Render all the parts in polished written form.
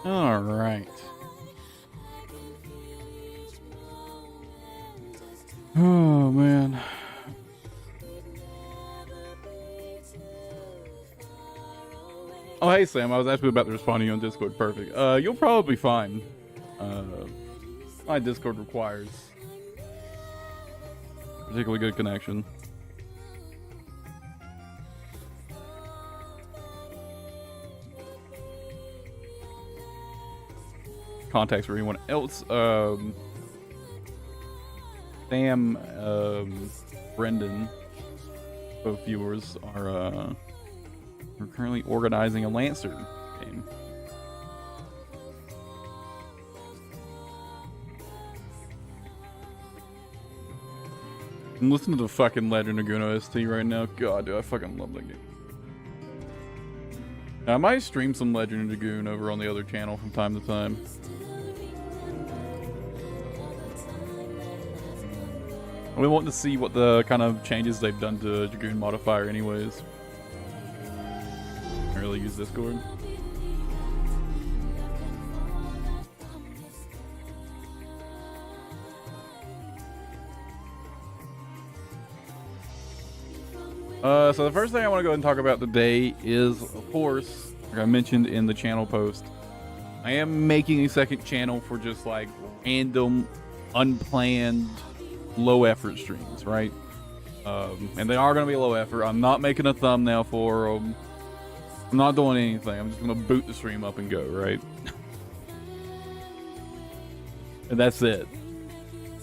All right. Oh man. Oh hey Sam, I was actually about to respond to you on Discord. Perfect. You'll probably be fine. My Discord requires particularly good connection. Contacts for anyone else. Sam, Brendan, both viewers are we're currently organizing a Lancer game. I'm listening to the fucking Legend of Guno ST right now. God, dude, I fucking love that game. Now, I might stream some Legend of Dragoon over on the other channel from time to time. We want to see what the kind of changes they've done to Dragoon modifier anyways. I really use Discord. So the first thing I want to go ahead and talk about today is, of course, like I mentioned in the channel post, I am making a second channel for just like random, unplanned, low effort streams, right? And they are going to be low effort. I'm not making a thumbnail for them. I'm not doing anything. I'm just going to boot the stream up and go, right? And that's it.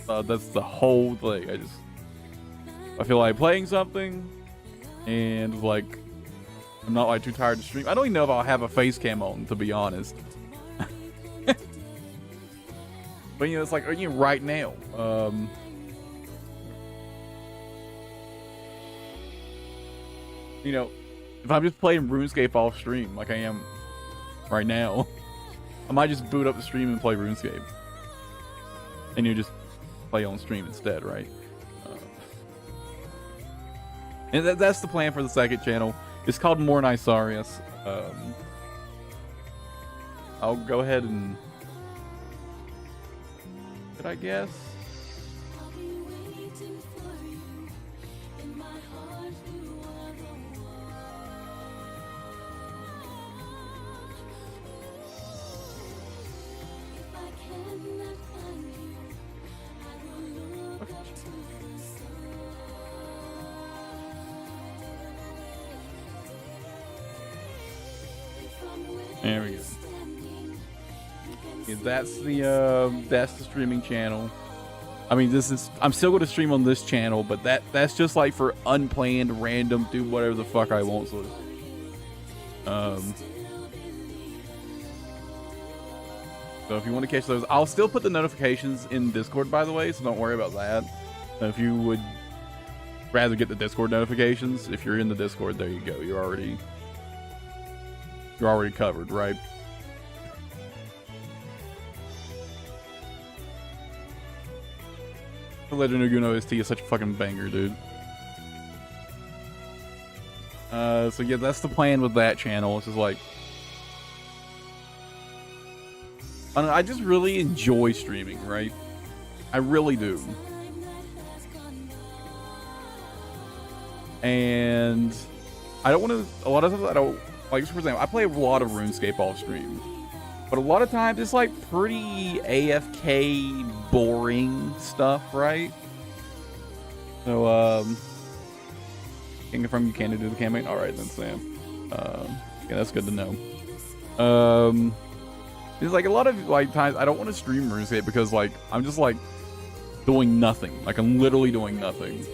That's the whole thing. I feel like playing something, and like I'm not like too tired to stream. I don't even know if I'll have a face cam on, to be honest. But you know, it's like right now. You know, if I'm just playing RuneScape off stream like I am right now, I might just boot up the stream and play RuneScape, and you just play on stream instead, right? And that's the plan for the second channel. It's called More Naisarias. I'll go ahead and... Could I guess? There we go. Okay, that's the streaming channel. I mean, I'm still going to stream on this channel, but that's just like for unplanned, random, do whatever the fuck I want sort of. So if you want to catch those, I'll still put the notifications in Discord, by the way, so don't worry about that. If you would rather get the Discord notifications, if you're in the Discord, there you go. You're already covered, right? The Legend of Guno ST is such a fucking banger, dude. So yeah, that's the plan with that channel. It's just like, I don't know, I just really enjoy streaming, right? I really do. And I don't want to, a lot of times I don't, like, for example, I play a lot of RuneScape off stream, but a lot of times it's like pretty AFK boring stuff, right? So, can confirm you can do the campaign. All right then, Sam. Yeah, that's good to know. There's like a lot of like times I don't want to stream RuneScape because like I'm just like doing nothing. Like I'm literally doing nothing.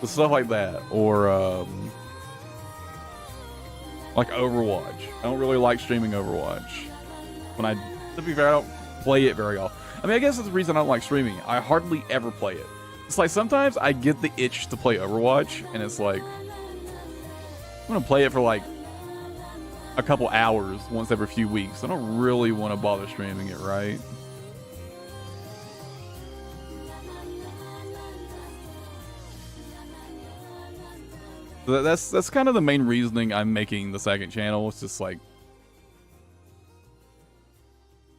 Stuff like that, or like Overwatch. I don't really like streaming Overwatch. To be fair, I don't play it very often. I mean, I guess that's the reason I don't like streaming. I hardly ever play it. It's like sometimes I get the itch to play Overwatch, and it's like I'm gonna play it for like a couple hours once every few weeks. I don't really want to bother streaming it, right? That's kind of the main reasoning I'm making the second channel. It's just like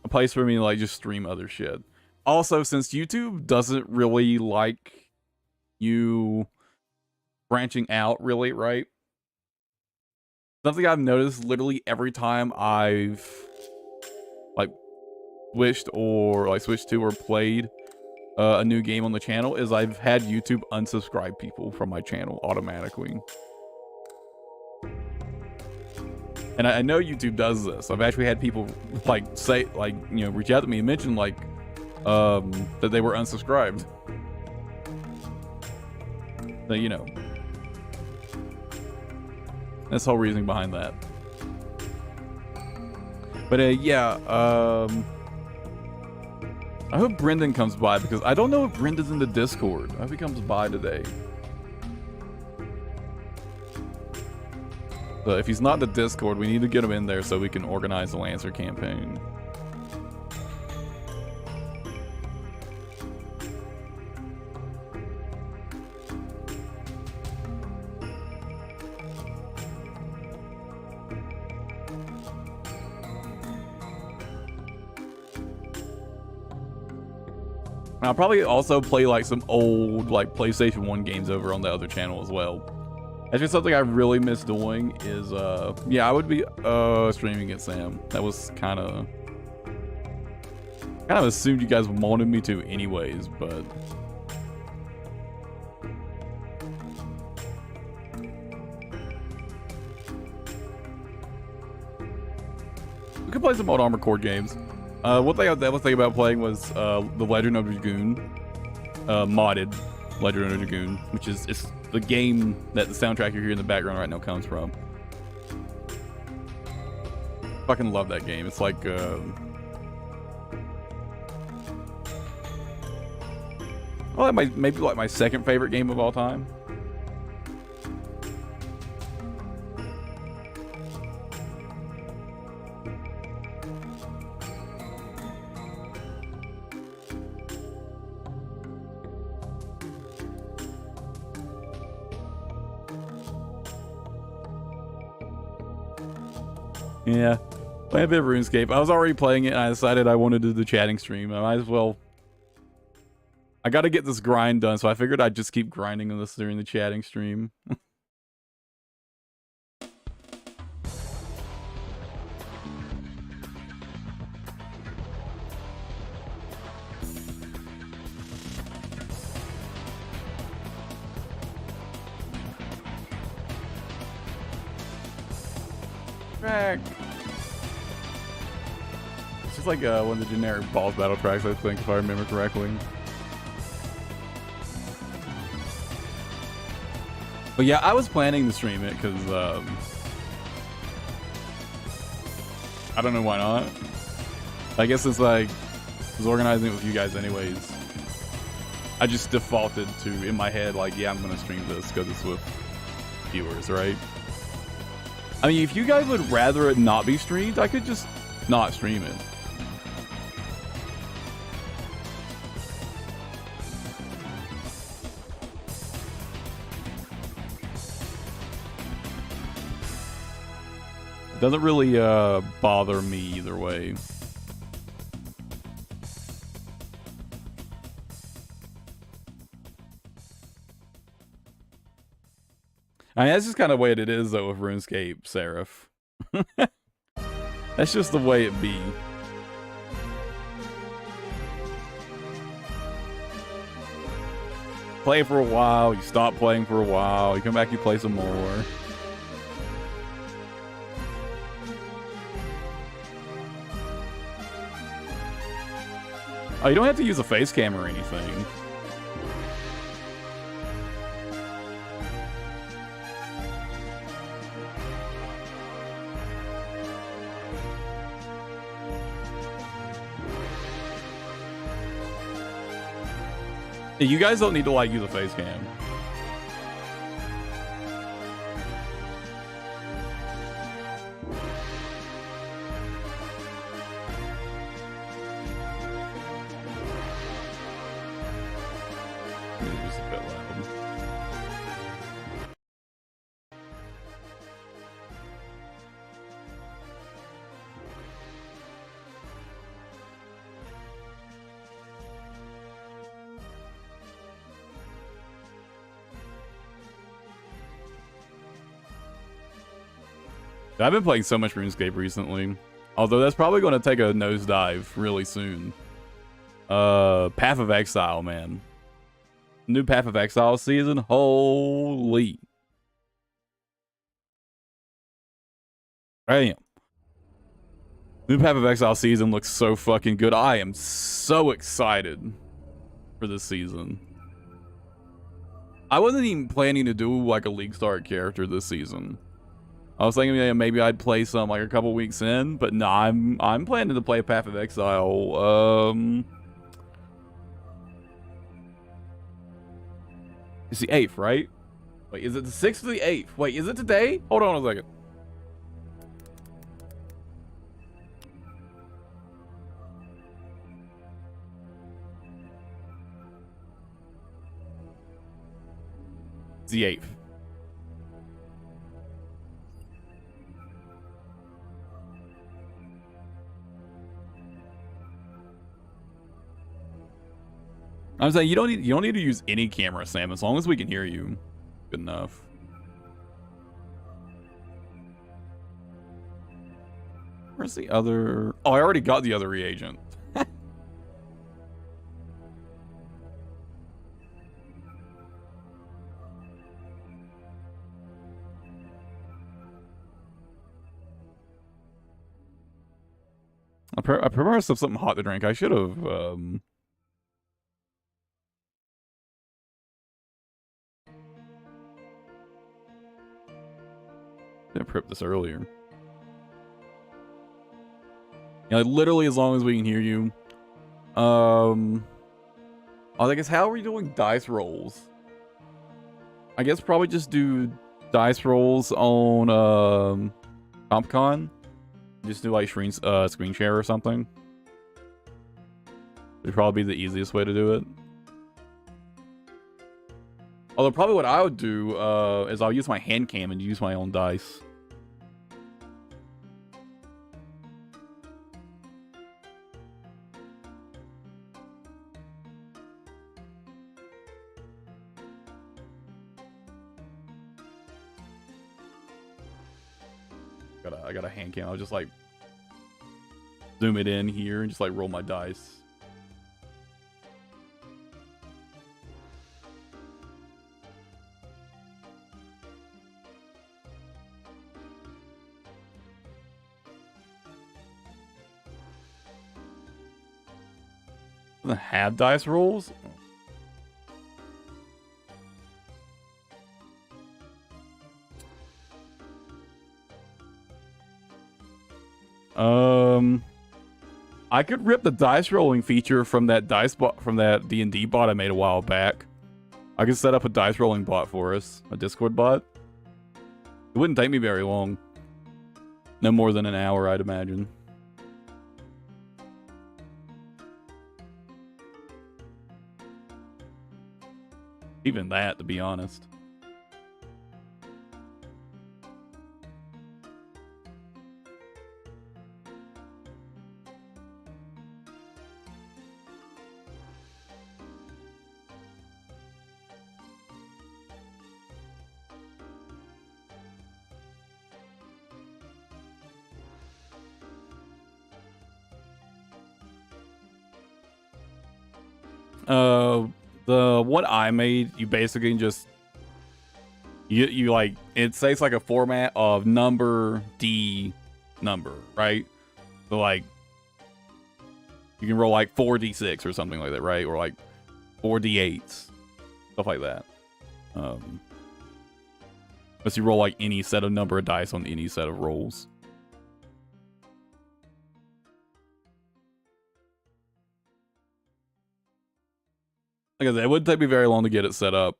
a place for me to like just stream other shit. Also, since YouTube doesn't really like you branching out really, right? Something I've noticed literally every time I've like switched to or played a new game on the channel is I've had YouTube unsubscribe people from my channel automatically. And I know YouTube does this. I've actually had people like say, like, you know, reach out to me and mention like that they were unsubscribed. So, you know, that's the whole reasoning behind that. But yeah, I hope Brendan comes by because I don't know if Brendan's in the Discord. I hope he comes by today. So if he's not in the Discord, we need to get him in there so we can organize the Lancer campaign. I'll probably also play like some old like PlayStation 1 games over on the other channel as well. That's just something I really miss doing is yeah, I would be streaming it, Sam. That was kind of assumed you guys wanted me to anyways, but we could play some old Armored Core games. One thing I was thinking about playing was the Legend of Dragoon, modded Legend of Dragoon, which is it's the game that the soundtrack you hear in the background right now comes from. Fucking love that game. It's like well, maybe like my second favorite game of all time. Yeah, playing a bit of RuneScape. I was already playing it, and I decided I wanted to do the chatting stream. I might as well. I got to get this grind done, so I figured I'd just keep grinding on this during the chatting stream. Track. It's just like one of the generic balls battle tracks, I think, if I remember correctly. But yeah, I was planning to stream it because I don't know why not. I guess it's like I was organizing it with you guys anyways. I just defaulted to in my head like, yeah, I'm gonna stream this because it's with viewers, right? I mean, if you guys would rather it not be streamed, I could just not stream it. It doesn't really bother me either way. I mean, that's just kind of the way it is, though, with RuneScape, Seraph. That's just the way it be. Play for a while, you stop playing for a while, you come back, you play some more. Oh, you don't have to use a face cam or anything. You guys don't need to like use a face cam. I've been playing so much RuneScape recently. Although that's probably going to take a nosedive really soon. Path of Exile, man. New Path of Exile season. Holy. Damn. New Path of Exile season looks so fucking good. I am so excited for this season. I wasn't even planning to do like a League Start character this season. I was thinking, yeah, maybe I'd play some like a couple weeks in, but no, I'm planning to play Path of Exile. It's the 8th, right? Wait, is it the 6th or the 8th? Wait, is it today? Hold on a second. It's the 8th. I'm saying you don't need to use any camera, Sam, as long as we can hear you. Good enough. Where's the other? Oh, I already got the other reagent. I prepared myself something hot to drink. I should have. I prepped this earlier. Yeah, like literally as long as we can hear you. I guess how are we doing dice rolls? I guess probably just do dice rolls on CompCon. Just do like screen share or something. Would probably be the easiest way to do it. Although probably what I would do is I'll use my hand cam and use my own dice. I got a hand cam. I'll just like zoom it in here and just like roll my dice. Have dice rolls? I could rip the dice rolling feature from that D&D bot I made a while back. I could set up a dice rolling bot for us, a Discord bot. It wouldn't take me very long. No more than an hour, I'd imagine. Even that, to be honest. The one I made, you basically just you like it says like a format of number D number, right? So like you can roll like 4d6 or something like that, right? Or like 4d8s, stuff like that. Unless you roll like any set of number of dice on any set of rolls. Like I said, it wouldn't take me very long to get it set up.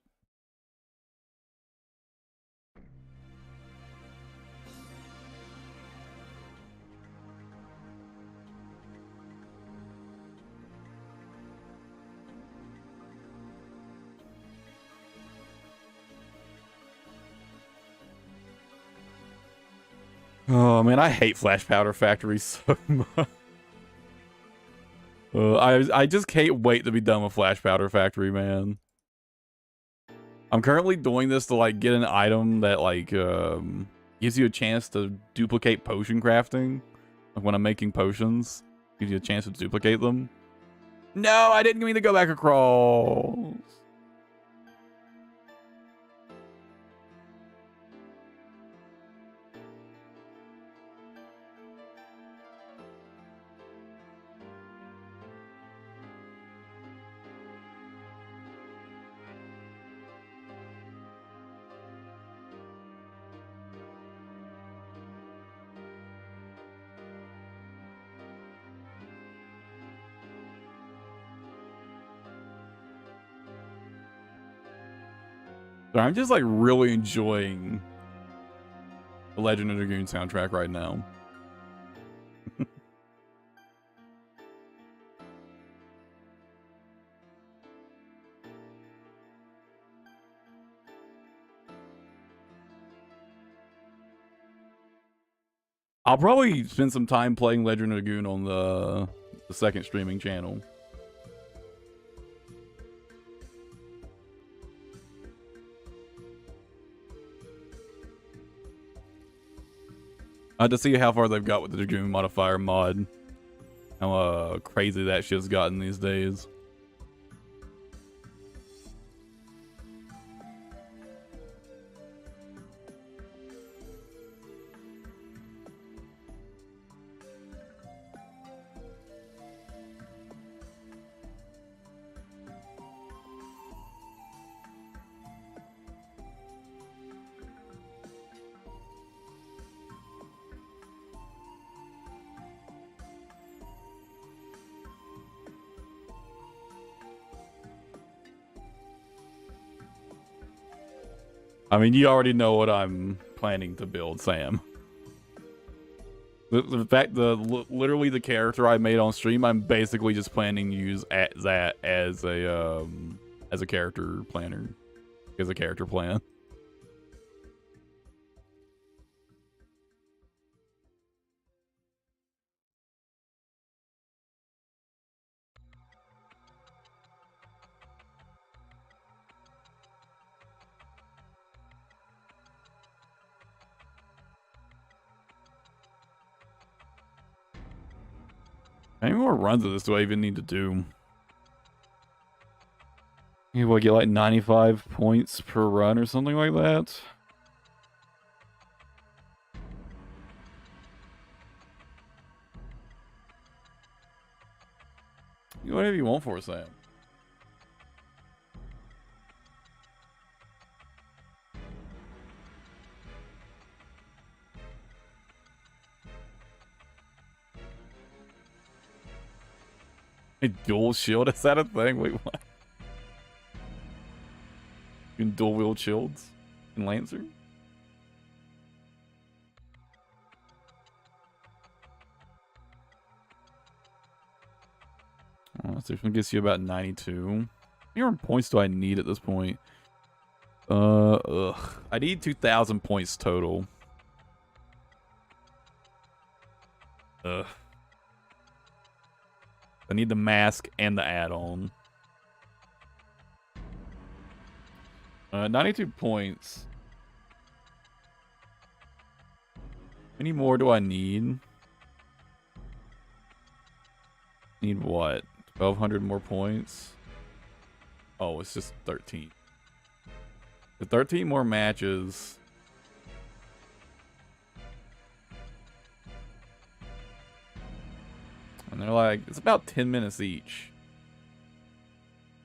Oh man, I hate Flash Powder Factory so much. I just can't wait to be done with Flash Powder Factory, man. I'm currently doing this to like get an item that like gives you a chance to duplicate potion crafting. Like when I'm making potions, gives you a chance to duplicate them. No, I didn't mean to go back across. So I'm just like really enjoying the Legend of Dragoon soundtrack right now. I'll probably spend some time playing Legend of Dragoon on the second streaming channel. To see how far they've got with the Dragoon modifier mod. How crazy that shit's gotten these days. I mean, you already know what I'm planning to build, Sam. The fact, literally the character I made on stream, I'm basically just planning to use that as a character planner, as a character plan. How many more runs of this do I even need to do? You will get like 95 points per run or something like that. Whatever you want for, Sam. A dual shield? Is that a thing? Wait, what? You can dual wield shields in Lancer? So this one gets you about 92. How many more points do I need at this point? I need 2,000 points total. I need the mask and the add-on. 92 points. How many more do I need? Need what? 1,200 more points? Oh, it's just 13. The 13 more matches. And they're like, it's about 10 minutes each.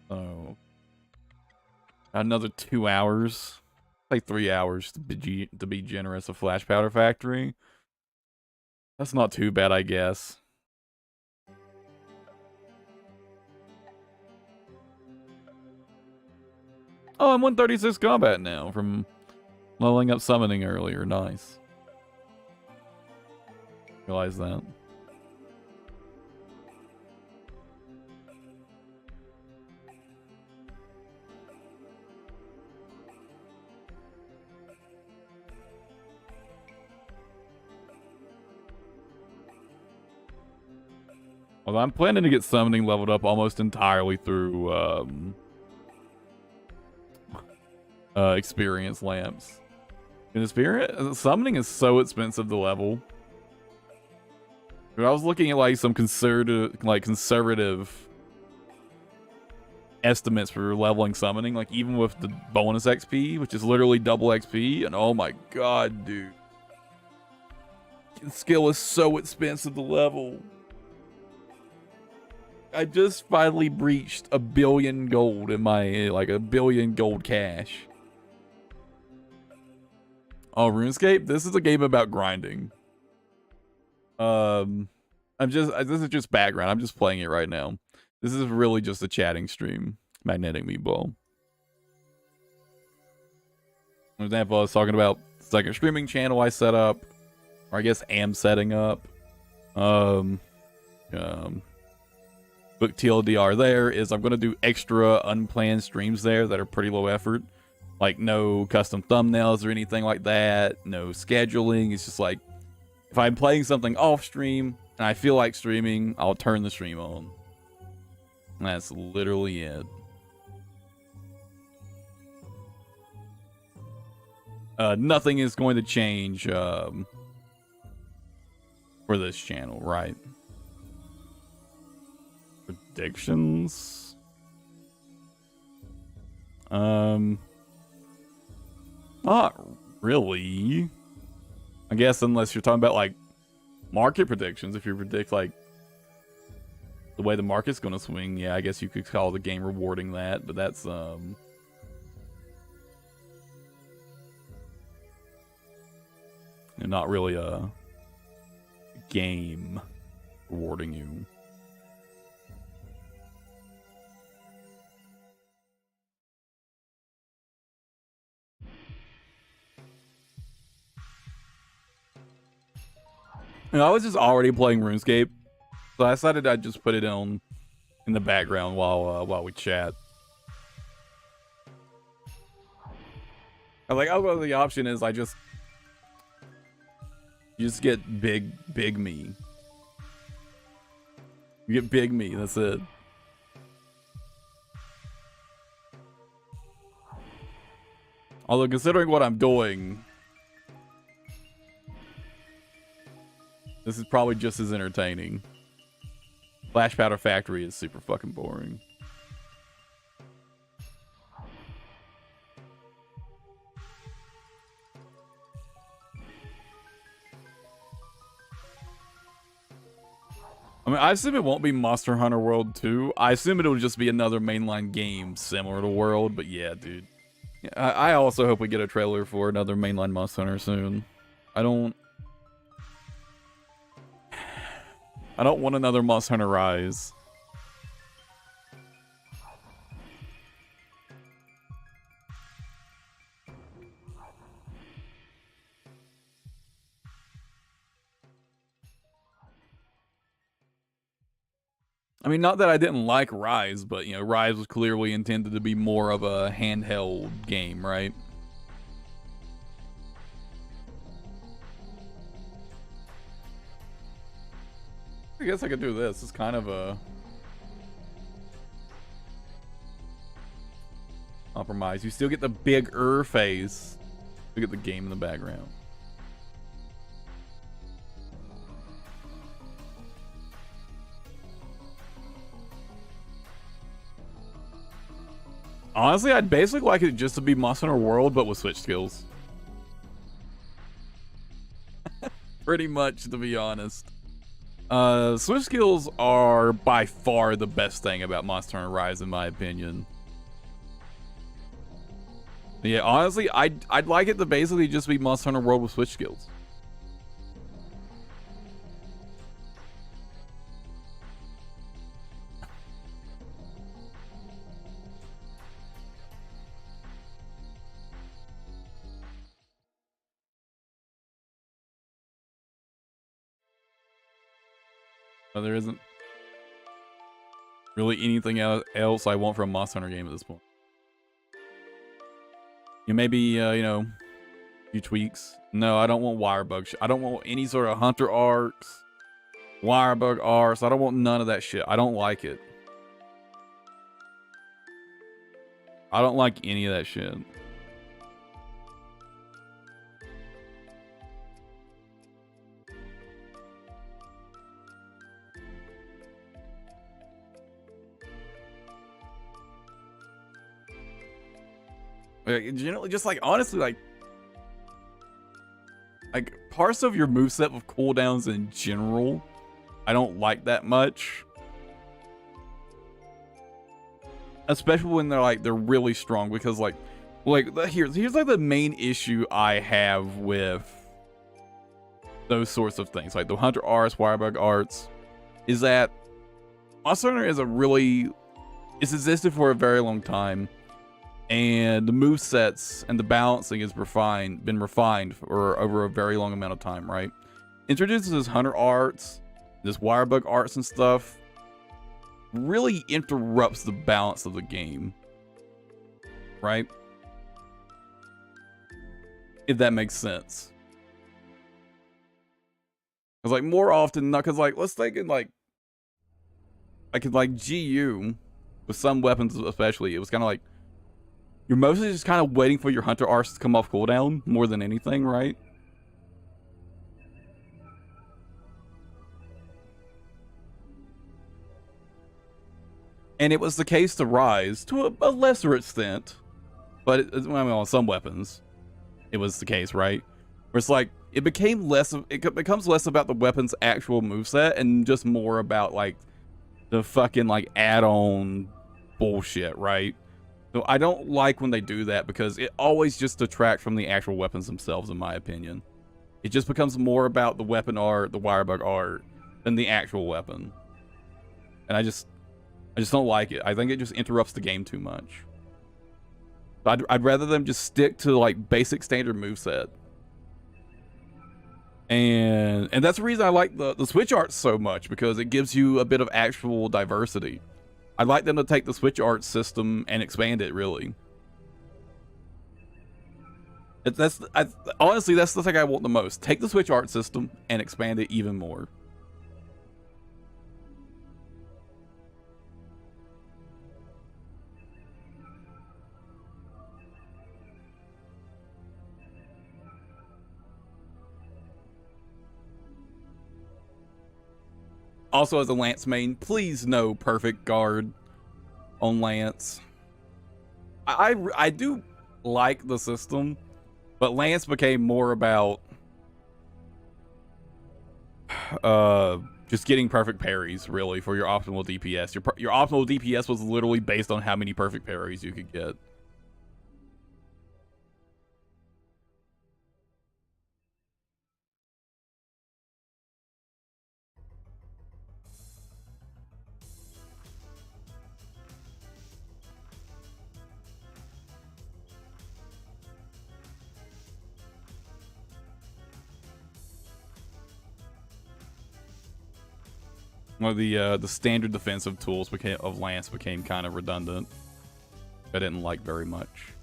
So, another 2 hours. Like 3 hours to be generous of Flash Powder Factory. That's not too bad, I guess. Oh, I'm 136 combat now from leveling up summoning earlier. Nice. Realize that. Well, I'm planning to get summoning leveled up almost entirely through experience lamps. In the spirit, summoning is so expensive to level. But I was looking at like some conservative estimates for leveling summoning, like even with the bonus XP, which is literally double XP, and oh my god, dude. Skill is so expensive to level. I just finally breached 1 billion gold in my, like 1 billion gold cash. Oh, RuneScape? This is a game about grinding. This is just background. I'm just playing it right now. This is really just a chatting stream. Magnetic Meatball. For example, I was talking about it's like a streaming channel I set up, or I guess am setting up. Book TLDR there is I'm going to do extra unplanned streams there that are pretty low effort. Like no custom thumbnails or anything like that. No scheduling. It's just like if I'm playing something off stream and I feel like streaming, I'll turn the stream on. And that's literally it. Nothing is going to change for this channel, right? Predictions? Not really. I guess unless you're talking about like market predictions. If you predict like the way the market's going to swing, yeah, I guess you could call the game rewarding that, but that's not really a game rewarding you. I was just already playing RuneScape, so I decided I'd just put it on in the background while we chat. I was like, oh, well, the option is you just get big me. You get big me. That's it. Although considering what I'm doing, this is probably just as entertaining. Flash Powder Factory is super fucking boring. I mean, I assume it won't be Monster Hunter World 2. I assume it'll just be another mainline game similar to World, but yeah, dude. Yeah, I also hope we get a trailer for another mainline Monster Hunter soon. I don't want another Monster Hunter Rise. I mean, not that I didn't like Rise, but, you know, Rise was clearly intended to be more of a handheld game, right? I guess I could do this. It's kind of a compromise. You still get the bigger face. You get the game in the background. Honestly, I'd basically like it just to be Monster Hunter World, but with Switch skills. Pretty much, to be honest. Switch skills are by far the best thing about Monster Hunter Rise, in my opinion. Yeah, honestly, I'd like it to basically just be Monster Hunter World with Switch skills. There isn't really anything else I want from a Monster Hunter game at this point. You maybe, you know, a few tweaks. No, I don't want Wirebug. I don't want any sort of Hunter arcs, Wirebug arcs. I don't want none of that shit. I don't like it. I don't like any of that shit. Generally, just like honestly, like parts of your moveset with cooldowns in general, I don't like that much. Especially when they're really strong, because like here's like the main issue I have with those sorts of things, like the Hunter Arts, Wirebug Arts, is that Monster Hunter it's existed for a very long time, and the movesets and the balancing is been refined for over a very long amount of time, right? Introduces this Hunter Arts, this Wirebug Arts and stuff, really interrupts the balance of the game, right? If that makes sense. Because like more often, not because like let's take it like GU with some weapons especially, it was kind of like you're mostly just kind of waiting for your Hunter Arts to come off cooldown more than anything, right? And it was the case to Rise to a lesser extent, but I mean, on some weapons, it was the case, right? Where it's like it becomes less about the weapon's actual moveset and just more about like the fucking like add-on bullshit, right? So I don't like when they do that, because it always just detracts from the actual weapons themselves, in my opinion. It just becomes more about the weapon art, the Wirebug art, than the actual weapon. And I just don't like it. I think it just interrupts the game too much. I'd rather them just stick to like basic standard moveset. And that's the reason I like the switch arts so much, because it gives you a bit of actual diversity. I'd like them to take the switch art system and expand it, really. Honestly, that's the thing I want the most. Take the switch art system and expand it even more. Also, as a Lance main, please no perfect guard on Lance. I do like the system, but Lance became more about just getting perfect parries, really, for your optimal DPS. Your optimal DPS was literally based on how many perfect parries you could get. Well, the standard defensive tools of Lance became kind of redundant. I didn't like very much.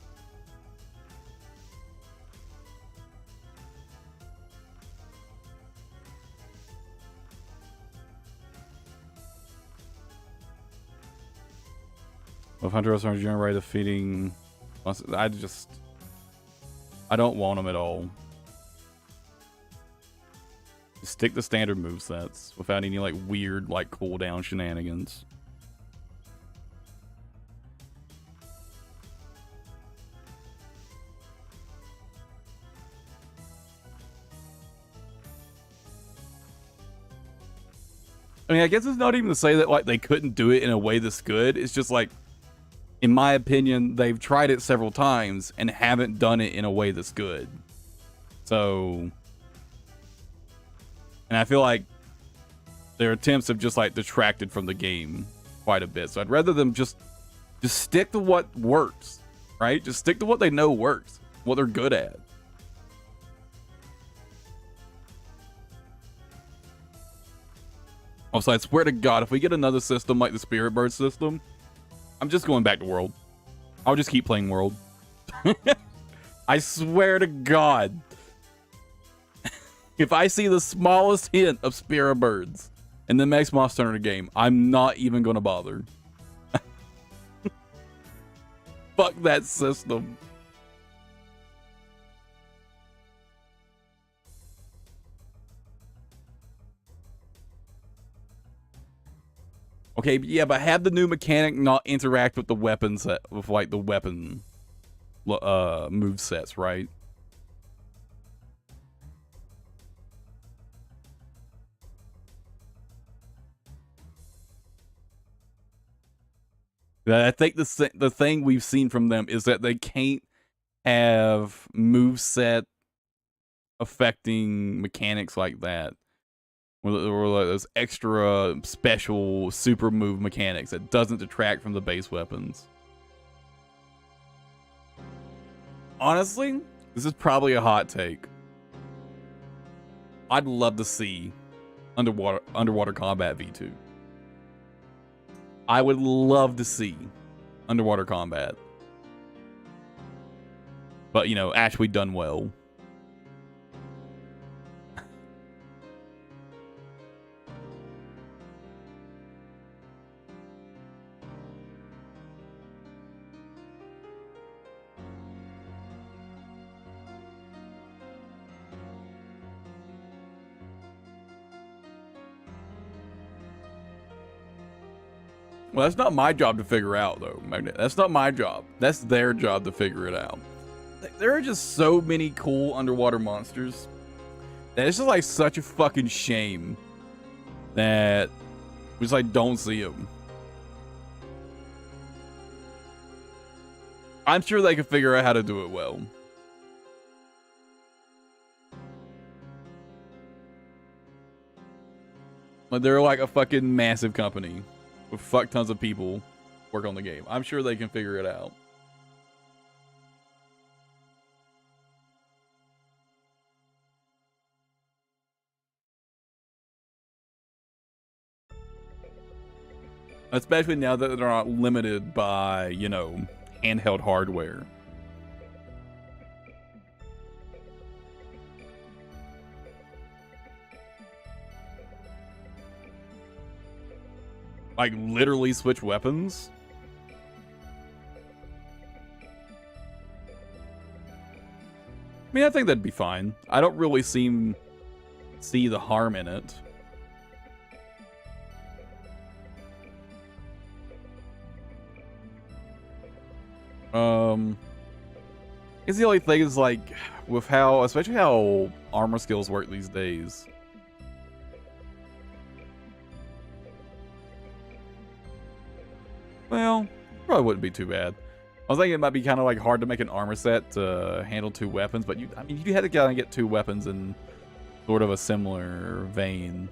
If Hunters are generated defeating, I don't want them at all. Just stick to standard movesets without any like weird like cooldown shenanigans. I mean, I guess it's not even to say that like they couldn't do it in a way that's good. It's just like, in my opinion, they've tried it several times and haven't done it in a way that's good. So, and I feel like their attempts have just like detracted from the game quite a bit. So I'd rather them just stick to what works, right? Just stick to what they know works, what they're good at. Also, I swear to God, if we get another system like the Spirit Bird system, I'm just going back to World. I'll just keep playing World. I swear to God. If I see the smallest hint of Spirit Birds in the next Monster Hunter game, I'm not even going to bother. Fuck that system. Okay, yeah, but have the new mechanic not interact with the weapons, with like the weapon. move sets, right? I think the thing we've seen from them is that they can't have move set affecting mechanics like that, or like those extra special super move mechanics that doesn't detract from the base weapons. Honestly, this is probably a hot take. I'd love to see underwater combat V2. I would love to see underwater combat, but you know, actually done well. Well, that's not my job to figure out, though, Magnet. That's not my job. That's their job to figure it out. There are just so many cool underwater monsters that it's just like such a fucking shame that we just like don't see them. I'm sure they can figure out how to do it well. But they're like a fucking massive company with fuck tons of people work on the game. I'm sure they can figure it out. Especially now that they're not limited by, you know, handheld hardware. Like, literally switch weapons? I mean, I think that'd be fine. I don't really see the harm in it. It's the only thing is like, with how, especially how armor skills work these days. Well, probably wouldn't be too bad. I was thinking it might be kind of like hard to make an armor set to handle two weapons, but I mean, you had to kind of get two weapons in sort of a similar vein.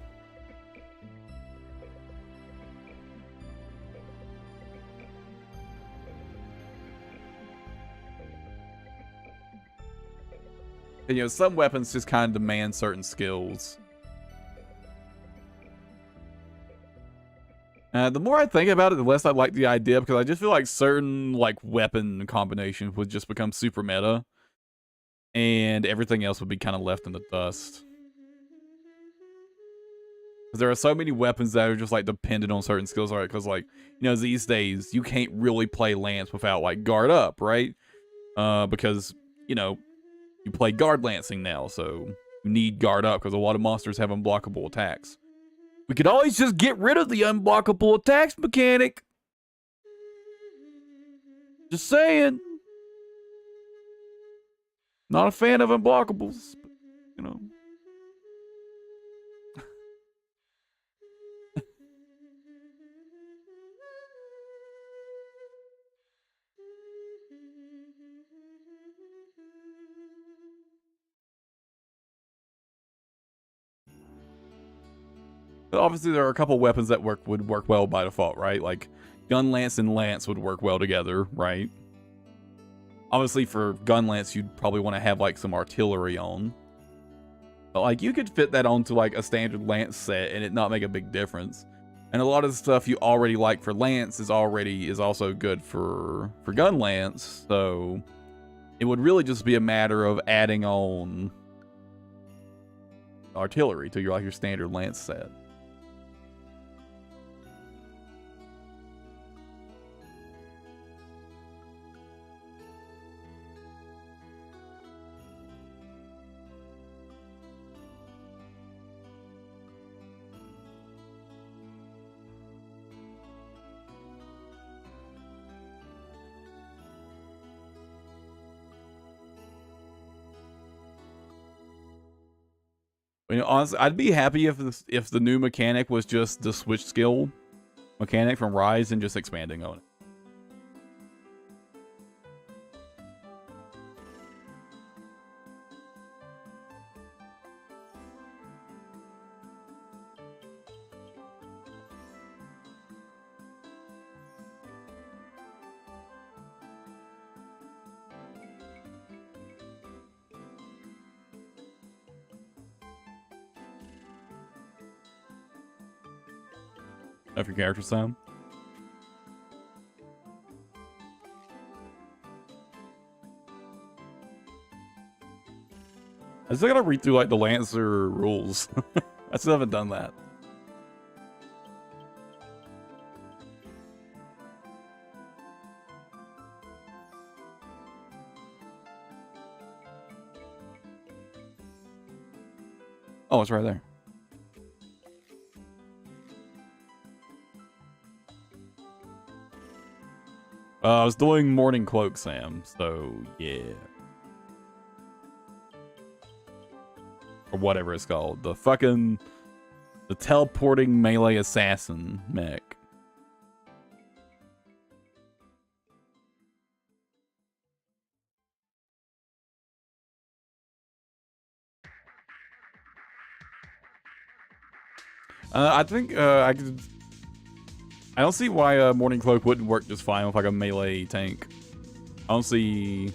And, you know, some weapons just kind of demand certain skills. The more I think about it, the less I like the idea, because I just feel like certain like weapon combinations would just become super meta, and everything else would be kind of left in the dust. Because there are so many weapons that are just like dependent on certain skills, right? Because like, you know, these days you can't really play Lance without like guard up, right? Because, you know, you play guard lancing now, so you need guard up because a lot of monsters have unblockable attacks. We could always just get rid of the unblockable attacks mechanic. Just saying. Not a fan of unblockables, but, you know. But obviously, there are a couple weapons that would work well by default, right? Like gun lance and lance would work well together, right? Obviously, for gun lance, you'd probably want to have like some artillery on. But like, you could fit that onto like a standard lance set and it not make a big difference. And a lot of the stuff you already like for lance is also good for gun lance. So it would really just be a matter of adding on artillery to your standard lance set. You know, honestly, I'd be happy if the new mechanic was just the switch skill mechanic from Rise and just expanding on it. Of your character sound. I still gotta read through like the Lancer rules. I still haven't done that. Oh, it's right there. I was doing Morning Cloak, Sam, so yeah. Or whatever it's called. The teleporting melee assassin mech. I think I don't see why Morning Cloak wouldn't work just fine with like a melee tank. I don't see.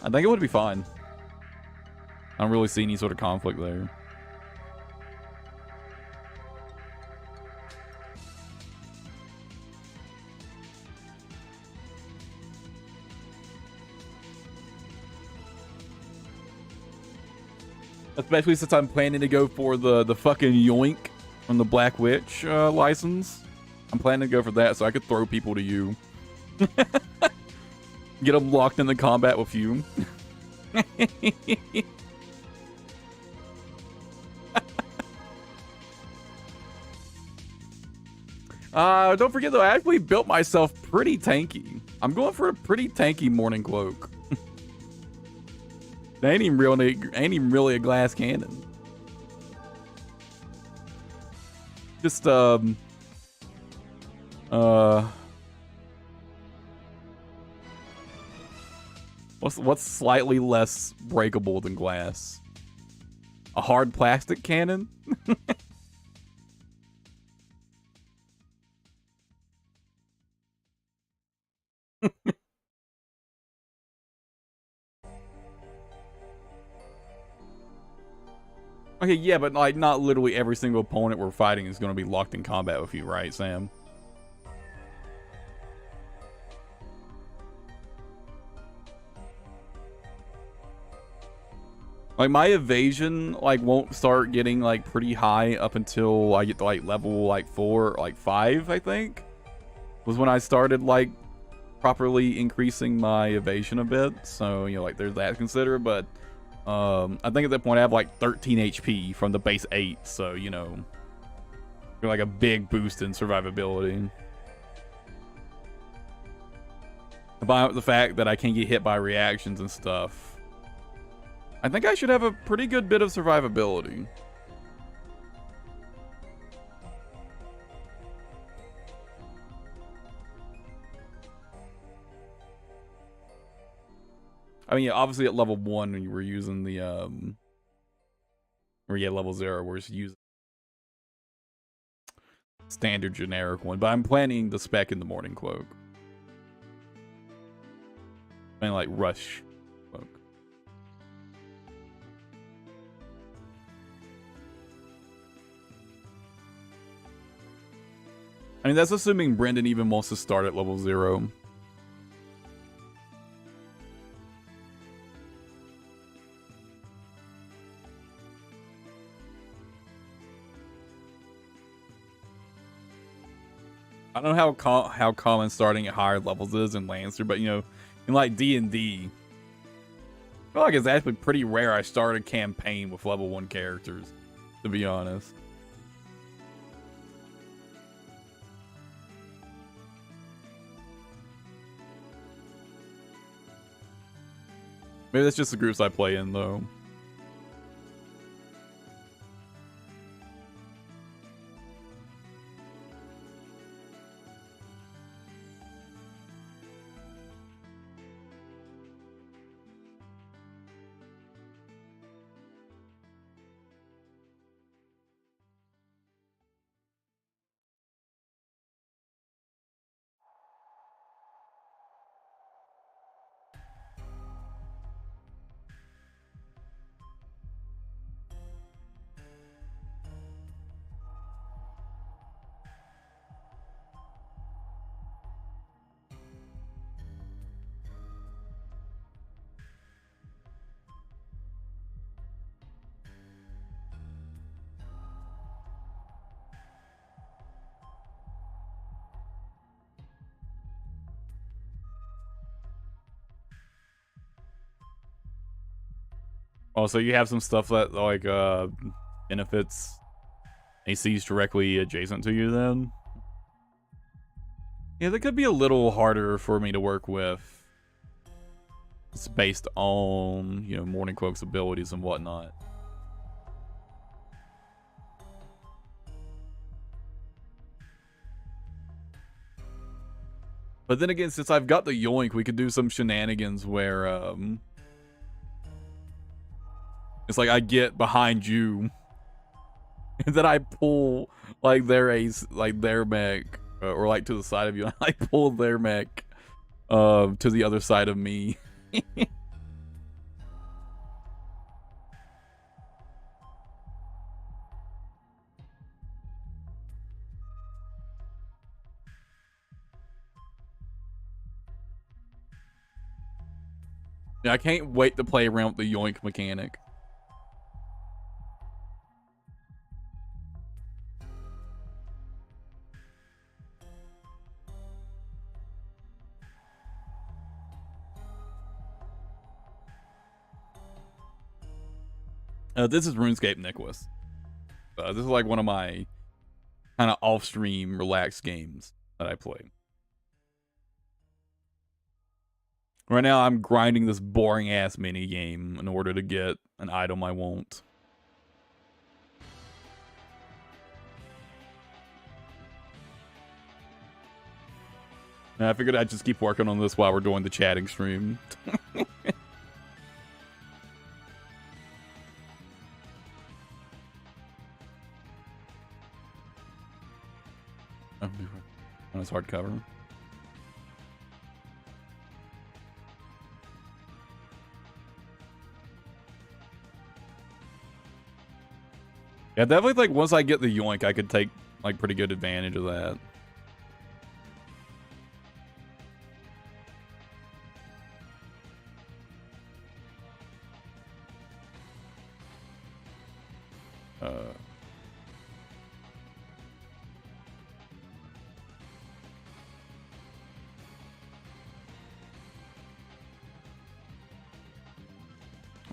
I think it would be fine. I don't really see any sort of conflict there. Especially since I'm planning to go for the fucking yoink from the Black Witch license. I'm planning to go for that so I could throw people to you. Get them locked in the combat with you. Don't forget though, I actually built myself pretty tanky. I'm going for a pretty tanky Morning Cloak. They ain't even really a glass cannon. Just what's slightly less breakable than glass? A hard plastic cannon? Okay, yeah, but like not literally every single opponent we're fighting is going to be locked in combat with you, right, Sam? Like my evasion like won't start getting like pretty high up until I get to like level like 4 or like 5, I think. Was when I started like properly increasing my evasion a bit. So, you know, like there's that to consider, but I think at that point I have like 13 HP from the base 8, so you know, like a big boost in survivability. Combined with the fact that I can get hit by reactions and stuff, I think I should have a pretty good bit of survivability. I mean, yeah, obviously at level 1 when you were using the or yeah, level 0 we're just using standard generic one, but I'm planning the spec in the Morning Cloak. I mean, like Rush Cloak. I mean, that's assuming Brendan even wants to start at level 0. I don't know how common starting at higher levels is in Lancer, but you know, in like D&D, I feel like it's actually pretty rare I start a campaign with level 1 characters, to be honest. Maybe that's just the groups I play in, though. Oh, so you have some stuff that, like, benefits ACs directly adjacent to you, then? Yeah, that could be a little harder for me to work with. It's based on, you know, Morning Cloak's abilities and whatnot. But then again, since I've got the Yoink, we could do some shenanigans where, it's like I get behind you, and then I pull, like, their ace, like, their mech, or, like, to the side of you, and I pull their mech, to the other side of me. Yeah, I can't wait to play around with the Yoink mechanic. This is RuneScape Nicholas. This is like one of my kind of off-stream relaxed games that I play. Right now, I'm grinding this boring-ass mini-game in order to get an item I want. And I figured I'd just keep working on this while we're doing the chatting stream. On his hardcover. Yeah, definitely like once I get the Yoink, I could take like pretty good advantage of that.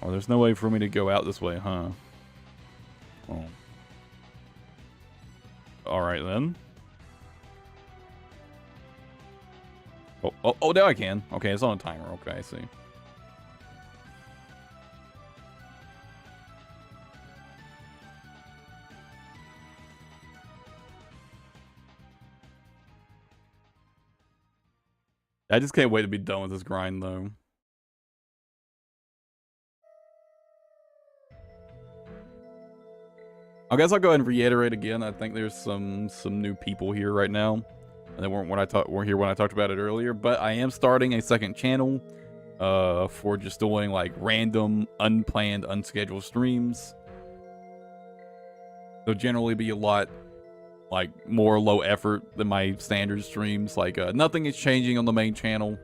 Oh, there's no way for me to go out this way, huh? Oh. Alright then. Oh, now I can. Okay, it's on a timer. Okay, I see. I just can't wait to be done with this grind, though. I guess I'll go ahead and reiterate again. I think there's some new people here right now. They weren't here when I talked about it earlier. But I am starting a second channel, for just doing like random, unplanned, unscheduled streams. They'll generally be a lot like more low effort than my standard streams. Like nothing is changing on the main channel.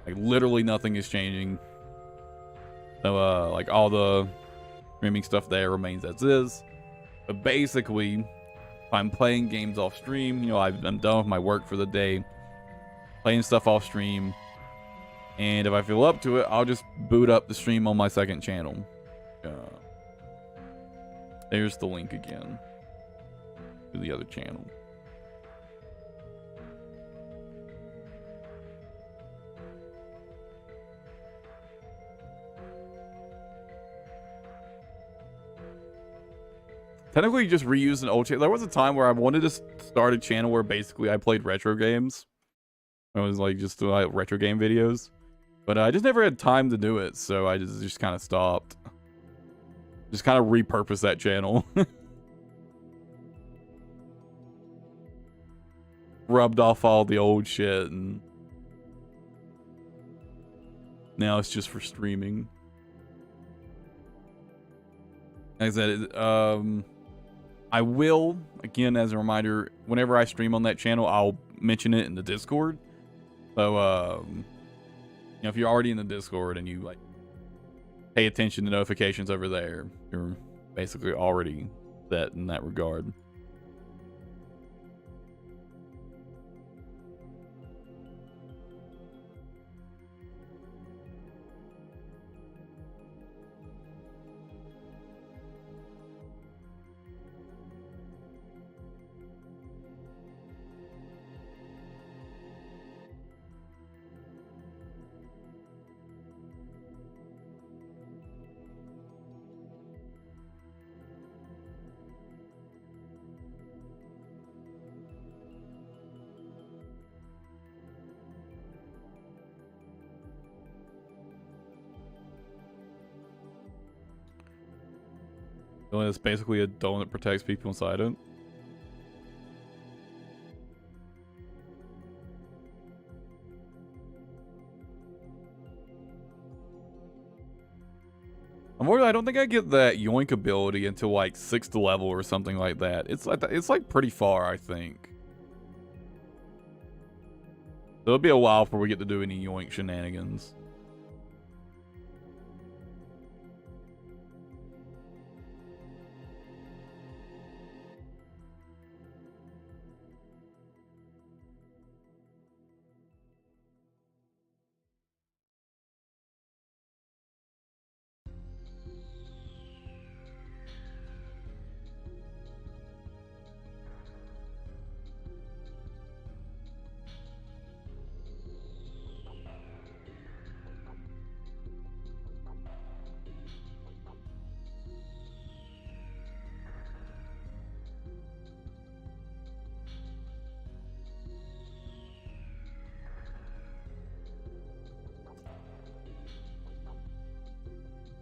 Like literally nothing is changing. So like all the streaming stuff there remains as is. But basically, if I'm playing games off stream, you know, I'm done with my work for the day, playing stuff off stream, and if I feel up to it, I'll just boot up the stream on my second channel. There's the link again to the other channel. technically just reused an old channel. There was a time where I wanted to start a channel where basically I played retro games. It was like just like retro game videos, but I just never had time to do it, so I just kind of stopped. Just kind of repurposed that channel. Rubbed off all the old shit, and now it's just for streaming. Like I said, I will, again, as a reminder, whenever I stream on that channel, I'll mention it in the Discord. So, you know, if you're already in the Discord and you like pay attention to notifications over there, you're basically already set in that regard. It's basically a dome that protects people inside it. Unfortunately, I don't think I get that yoink ability until like 6th level or something like that. It's like pretty far, I think. So it'll be a while before we get to do any yoink shenanigans.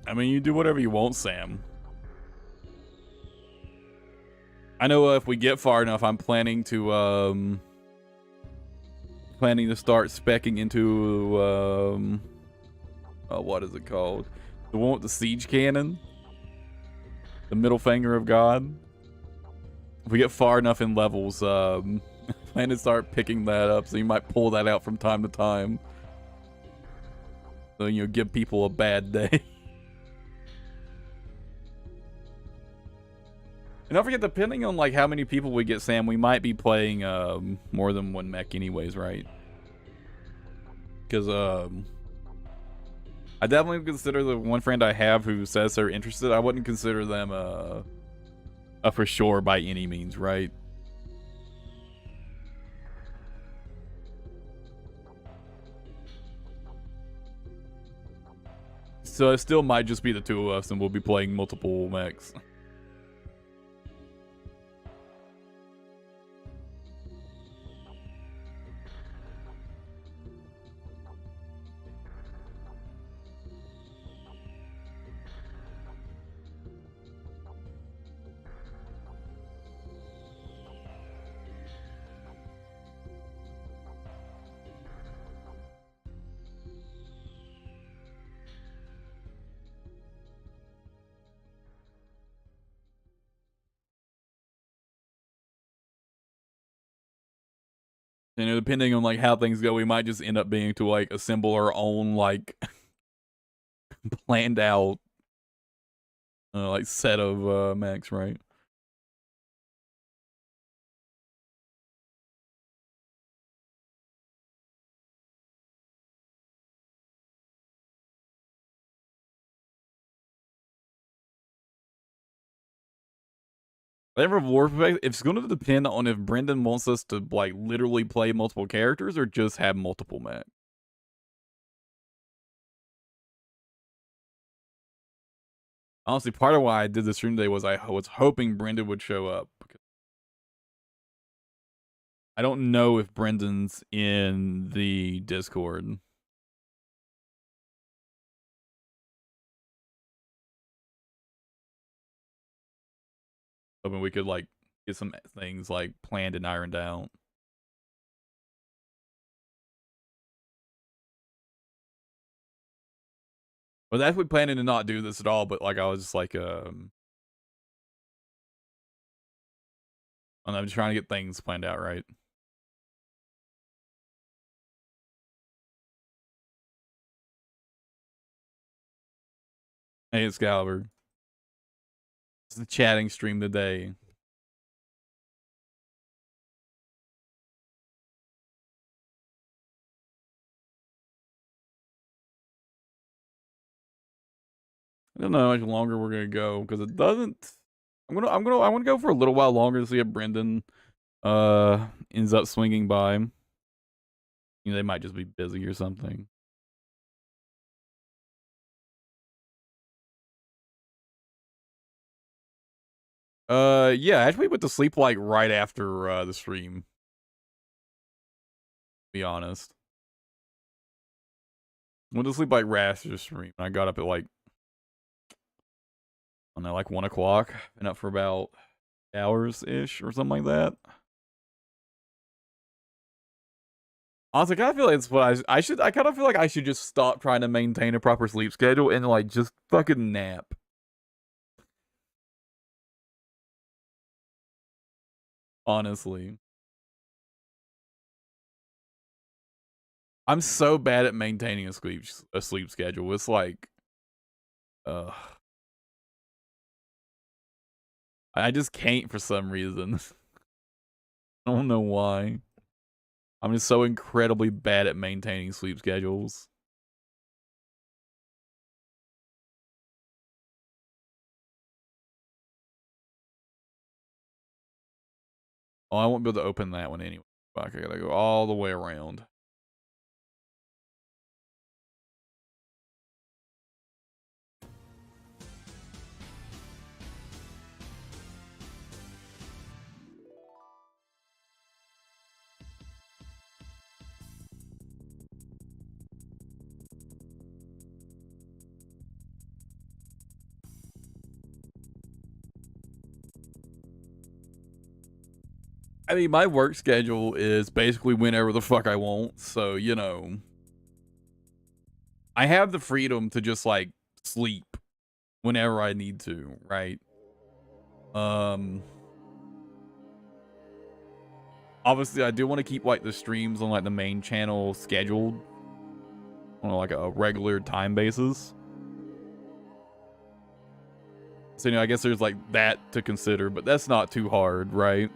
I mean, you do whatever you want, Sam. I know if we get far enough, I'm planning to start speccing into what is it called? The one with the siege cannon, the middle finger of God. If we get far enough in levels, plan to start picking that up. So you might pull that out from time to time. So you know, give people a bad day. And don't forget, depending on like how many people we get, Sam, we might be playing more than one mech anyways, right? Because I definitely consider the one friend I have who says they're interested. I wouldn't consider them a for sure by any means, right? So it still might just be the two of us, and we'll be playing multiple mechs. You know, depending on like how things go, we might just end up being to like assemble our own like planned out like set of mechs, right? Whatever war effect, it's going to depend on if Brendan wants us to like literally play multiple characters or just have multiple mechs. Honestly, part of why I did the stream today was I was hoping Brendan would show up. I don't know if Brendan's in the Discord. Hoping we could like get some things like planned and ironed out. But that's we planning to not do this at all. But like I was just like, and I'm just trying to get things planned out right. Hey, Excalibur. It's the chatting stream today. I don't know how much longer we're gonna go because it doesn't. I want to go for a little while longer to see if Brendan ends up swinging by. You know, they might just be busy or something. Yeah, actually went to sleep like right after the stream. To be honest. Went to sleep like right after the stream. I got up at like I don't know, like 1 o'clock. Been up for about hours ish or something like that. Honestly, I kind of feel like it's what I should. I kind of feel like I should just stop trying to maintain a proper sleep schedule and like just fucking nap. Honestly, I'm so bad at maintaining a sleep schedule. It's like, I just can't for some reason. I don't know why. I'm just so incredibly bad at maintaining sleep schedules. Oh, I won't be able to open that one anyway. Fuck, I gotta go all the way around. I mean, my work schedule is basically whenever the fuck I want. So, you know, I have the freedom to just like sleep whenever I need to, right? Obviously I do want to keep like the streams on like the main channel scheduled on like a regular time basis. So, you know, I guess there's like that to consider, but that's not too hard, right?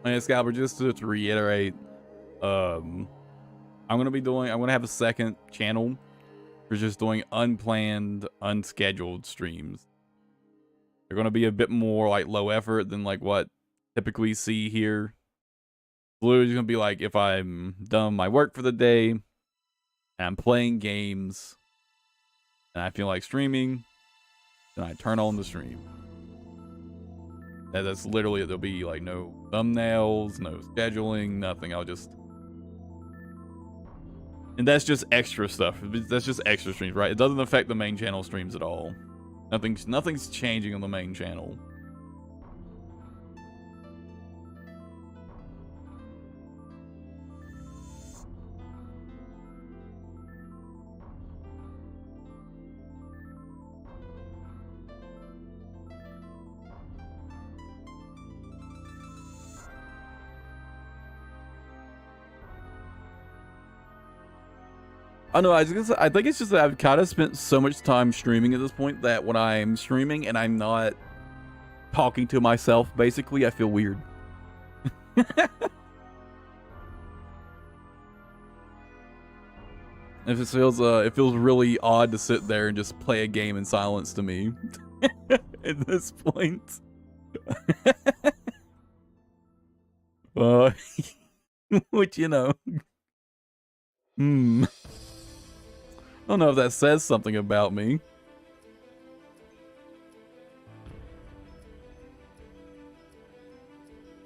And Scalper, just to reiterate, I'm gonna have a second channel for just doing unplanned, unscheduled streams. They're gonna be a bit more like low effort than like what typically see here. Literally just gonna be like if I'm done my work for the day and I'm playing games and I feel like streaming, then I turn on the stream. That's literally it. There'll be like no thumbnails, no scheduling, nothing. And that's just extra stuff. That's just extra streams, right? It doesn't affect the main channel streams at all. Nothing's changing on the main channel. I know. I was gonna say, I think it's just that I've kind of spent so much time streaming at this point that when I'm streaming and I'm not talking to myself, basically, I feel weird. If it feels really odd to sit there and just play a game in silence to me at this point. Which, you know. I don't know if that says something about me.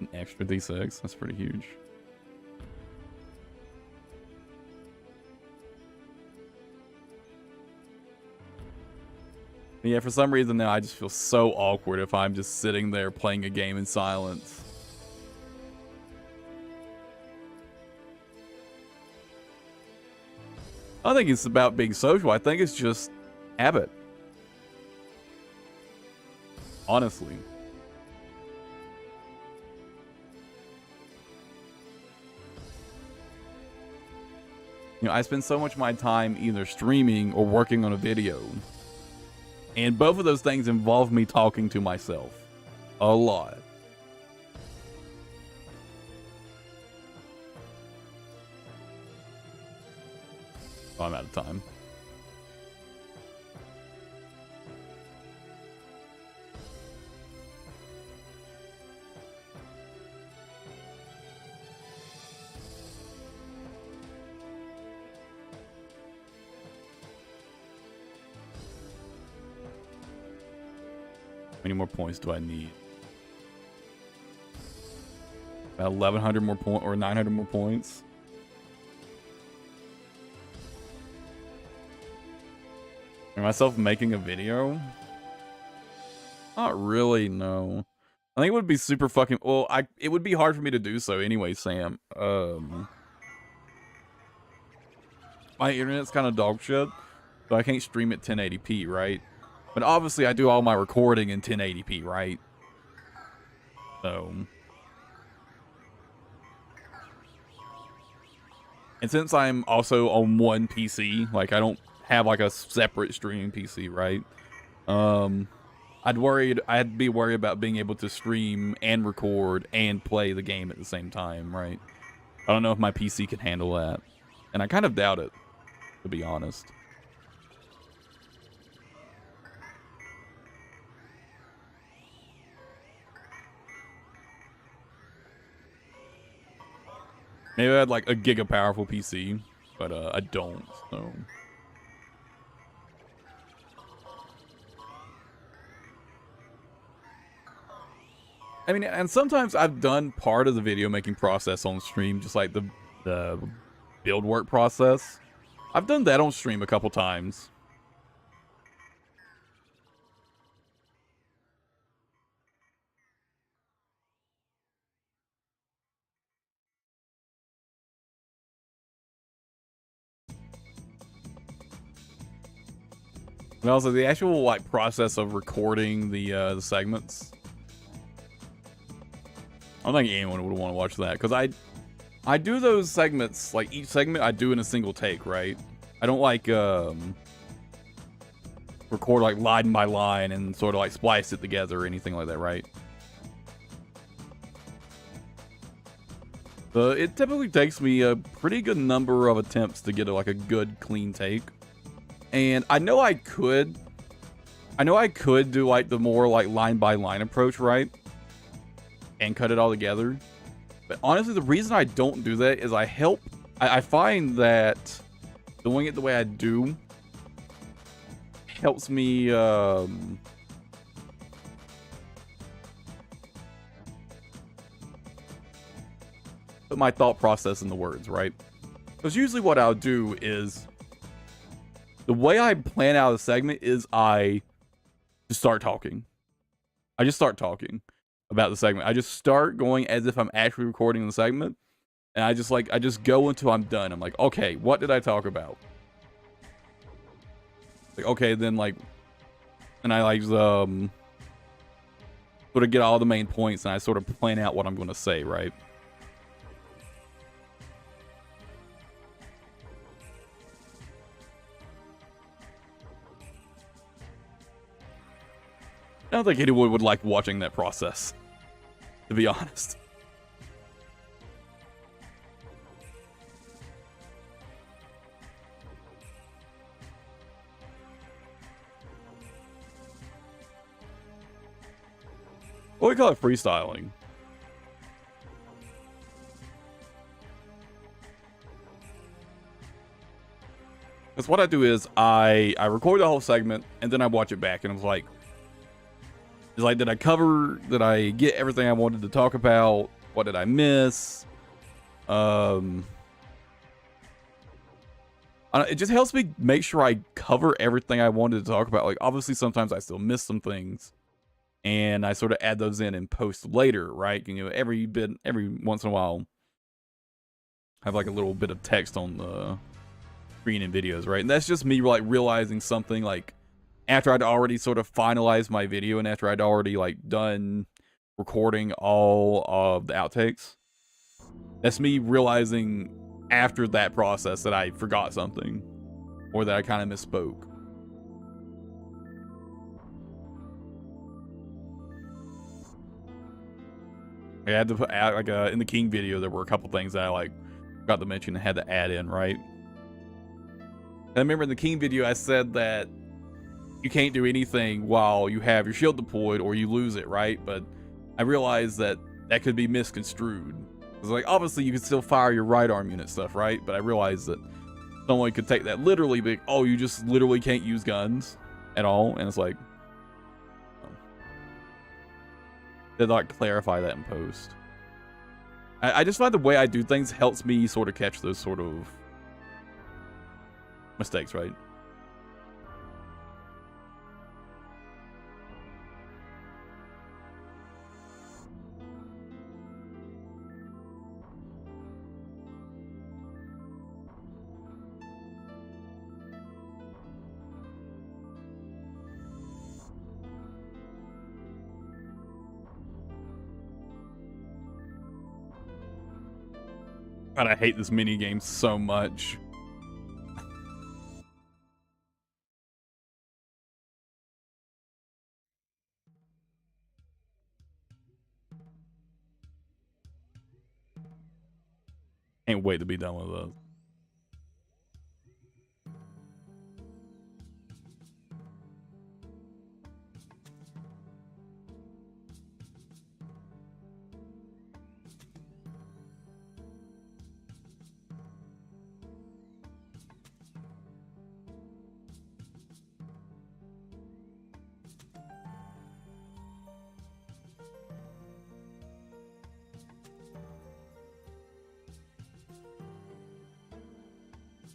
An extra D6, that's pretty huge. Yeah, for some reason now I just feel so awkward if I'm just sitting there playing a game in silence. I don't think it's about being social. I think it's just habit. Honestly. You know, I spend so much of my time either streaming or working on a video. And both of those things involve me talking to myself. A lot. Oh, I'm out of time. How many more points do I need? About 1,100 more points, or 900 more points. Am myself making a video? Not really, no. I think it would be super fucking... Well, it would be hard for me to do so anyway, Sam. My internet's kind of dog shit, so I can't stream at 1080p, right? But obviously, I do all my recording in 1080p, right? So... And since I'm also on one PC, like, I don't have, like, a separate streaming PC, right? I'd be worried about being able to stream and record and play the game at the same time, right? I don't know if my PC can handle that. And I kind of doubt it, to be honest. Maybe I had like a giga powerful PC, but I don't, so. I mean, and sometimes I've done part of the video making process on stream, just like the build work process. I've done that on stream a couple times. And also the actual like process of recording the segments. I don't think anyone would want to watch that because I do those segments, like each segment I do in a single take, right? I don't like record like line by line and sort of like splice it together or anything like that, right? So it typically takes me a pretty good number of attempts to get like a good clean take. And I know I could do like the more like line by line approach, right? And cut it all together. But honestly, the reason I don't do that is I find that doing it the way I do helps me put my thought process in the words, right? Because usually what I'll do is the way I plan out a segment is I just start talking. I just start talking about the segment. I just start going as if I'm actually recording the segment. And I just go until I'm done. I'm like, okay, what did I talk about? Like, okay, then like, and I like, sort of get all the main points and I sort of plan out what I'm going to say, right? I don't think anyone would like watching that process, to be honest. What do we call it? Freestyling. Because what I do is I record the whole segment and then I watch it back and it's like, did I get everything I wanted to talk about? What did I miss? It just helps me make sure I cover everything I wanted to talk about. Like, obviously, sometimes I still miss some things, and I sort of add those in and post later, right? You know, every once in a while, I have like a little bit of text on the screen in videos, right? And that's just me like realizing something like after I'd already sort of finalized my video and after I'd already like done recording all of the outtakes. That's me realizing after that process that I forgot something or that I kind of misspoke. I had to put out like in the King video, there were a couple things that I like forgot to mention and had to add in, right? I remember in the King video, I said that you can't do anything while you have your shield deployed or you lose it, right? But I realized that that could be misconstrued. It's like, obviously you could still fire your right arm unit stuff, right? But I realized that someone could take that literally, be like, oh, you just literally can't use guns at all. And it's like, they'd like clarify that in post. I just find the way I do things helps me sort of catch those sort of mistakes, right? God, I hate this mini game so much. Can't wait to be done with those.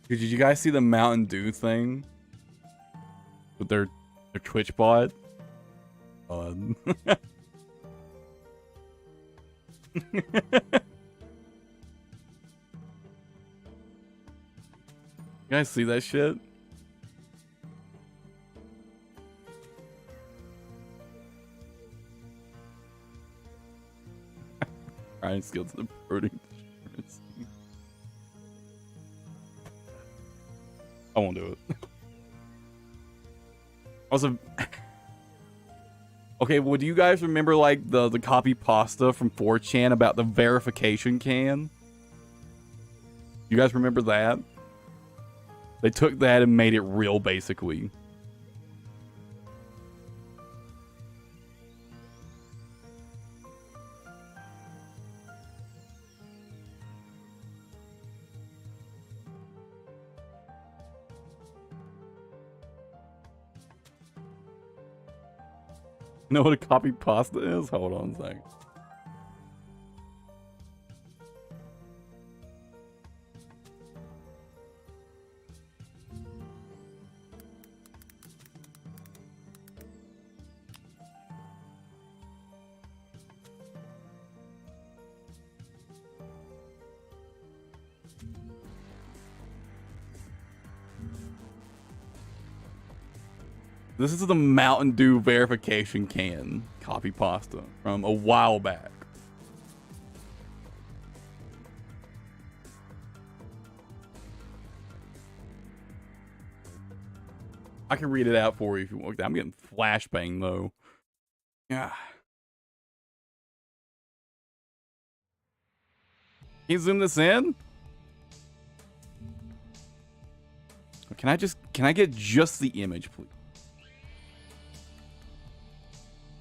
Dude, did you guys see the Mountain Dew thing with their Twitch bot? You guys see that shit? Ryan skills the protein. I won't do it. Also, okay, well, do you guys remember like the copy pasta from 4chan about the verification can? You guys remember that? They took that and made it real, basically. Know what a copy pasta is? Hold on a second. This is the Mountain Dew verification can copy pasta from a while back. I can read it out for you if you want. I'm getting flashbang though. Yeah. Can you zoom this in? Can I get just the image, please?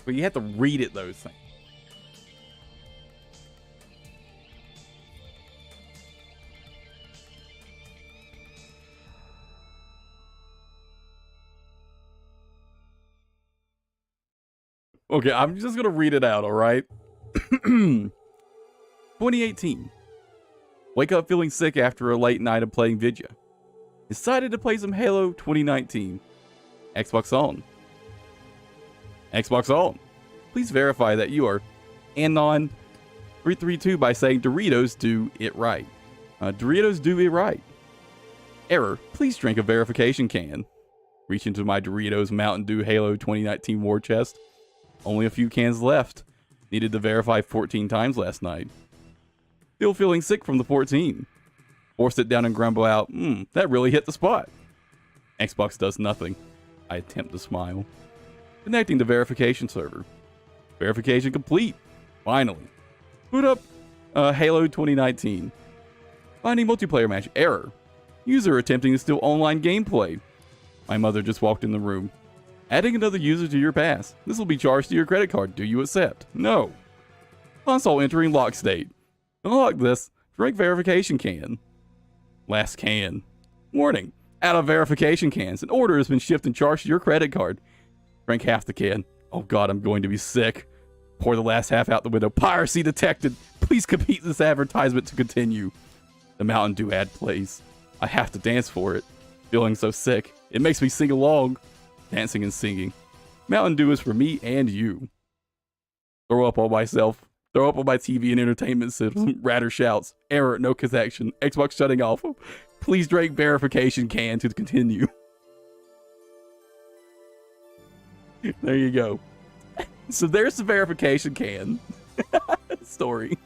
But you have to read it, those things. Okay, I'm just gonna read it out, alright? 2018. Wake up feeling sick after a late night of playing Vidya. Decided to play some Halo 2019. Xbox on. Xbox on. Please verify that you are Anon332 by saying Doritos do it right. Doritos do it right. Error. Please drink a verification can. Reach into my Doritos Mountain Dew Halo 2019 war chest. Only a few cans left. Needed to verify 14 times last night. Still feeling sick from the 14. Forced it down and grumble out, that really hit the spot. Xbox does nothing. I attempt to smile. Connecting to verification server. Verification complete. Finally. Boot up Halo 2019. Finding multiplayer match. Error. User attempting to steal online gameplay. My mother just walked in the room. Adding another user to your pass. This will be charged to your credit card. Do you accept? No. Console entering lock state. Unlock this. Drink verification can. Last can. Warning. Out of verification cans. An order has been shipped and charged to your credit card. Drink half the can. Oh god, I'm going to be sick. Pour the last half out the window. Piracy detected. Please complete this advertisement to continue. The Mountain Dew ad plays. I have to dance for it. Feeling so sick. It makes me sing along. Dancing and singing. Mountain Dew is for me and you. Throw up on myself. Throw up on my TV and entertainment system. Ratter shouts. Error, no connection. Xbox shutting off. Please drink verification can to continue. There you go. So there's the verification can story.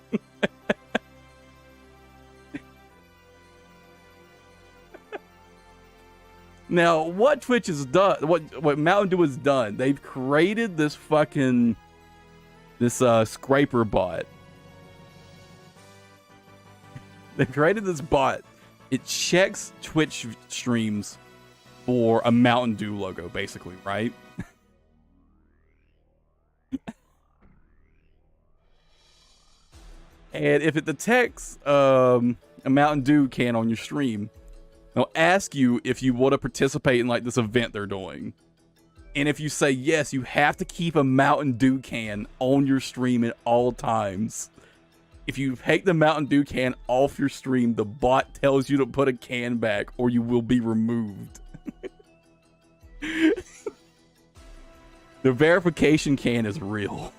Now, what Twitch has done, what Mountain Dew has done, they've created this fucking scraper bot. They've created this bot. It checks Twitch streams for a Mountain Dew logo, basically, right? And if it detects a Mountain Dew can on your stream, they'll ask you if you want to participate in like this event they're doing. And if you say yes, you have to keep a Mountain Dew can on your stream at all times. If you take the Mountain Dew can off your stream, the bot tells you to put a can back or you will be removed. The verification can is real.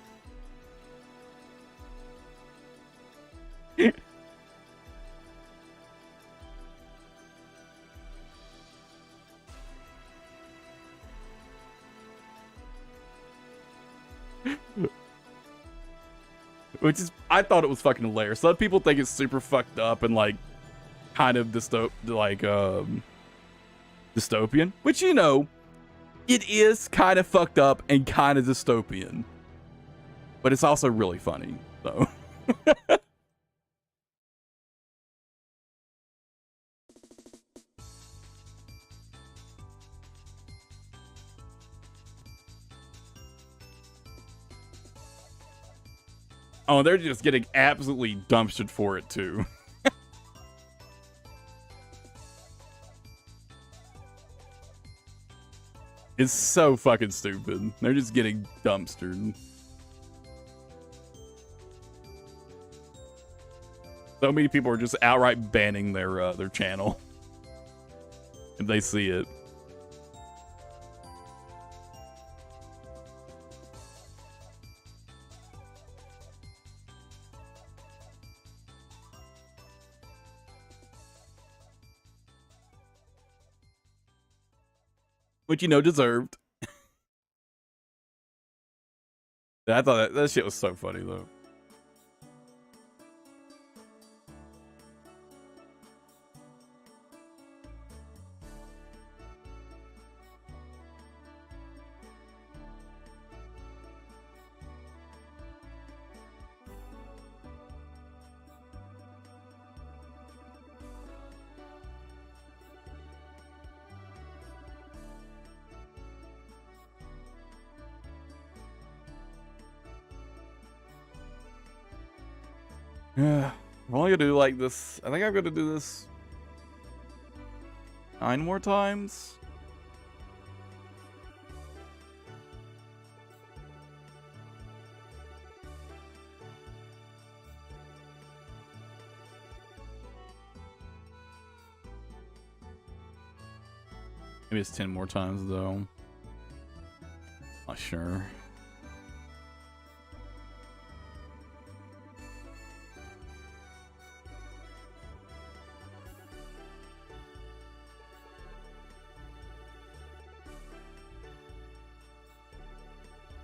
Which is, I thought it was fucking hilarious. Some people think it's super fucked up and like kind of dystopian, which, you know, it is kind of fucked up and kind of dystopian, but it's also really funny, so. Oh, they're just getting absolutely dumpstered for it, too. It's so fucking stupid. They're just getting dumpstered. So many people are just outright banning their channel if they see it. Which, you know, deserved. I thought that shit was so funny, though. Yeah. I'm only gonna do like this. I think I'm gonna do this 9 more times. Maybe it's 10 more times though. Not sure.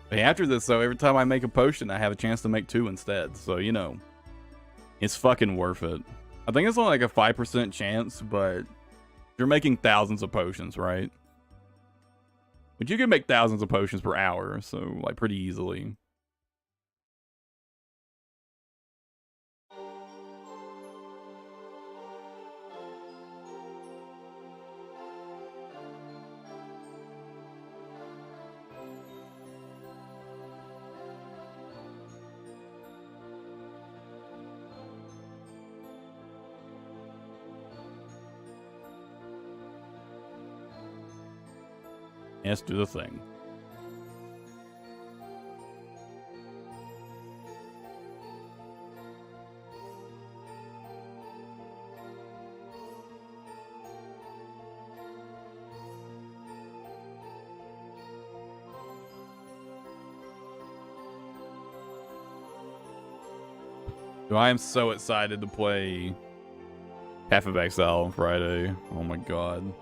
But after this though, every time I make a potion, I have a chance to make 2 instead. So, you know, it's fucking worth it. I think it's only like a 5% chance, but you're making thousands of potions, right? But you can make thousands of potions per hour, so like pretty easily. Let's do the thing. I am so excited to play Path of Exile on Friday. Oh my god.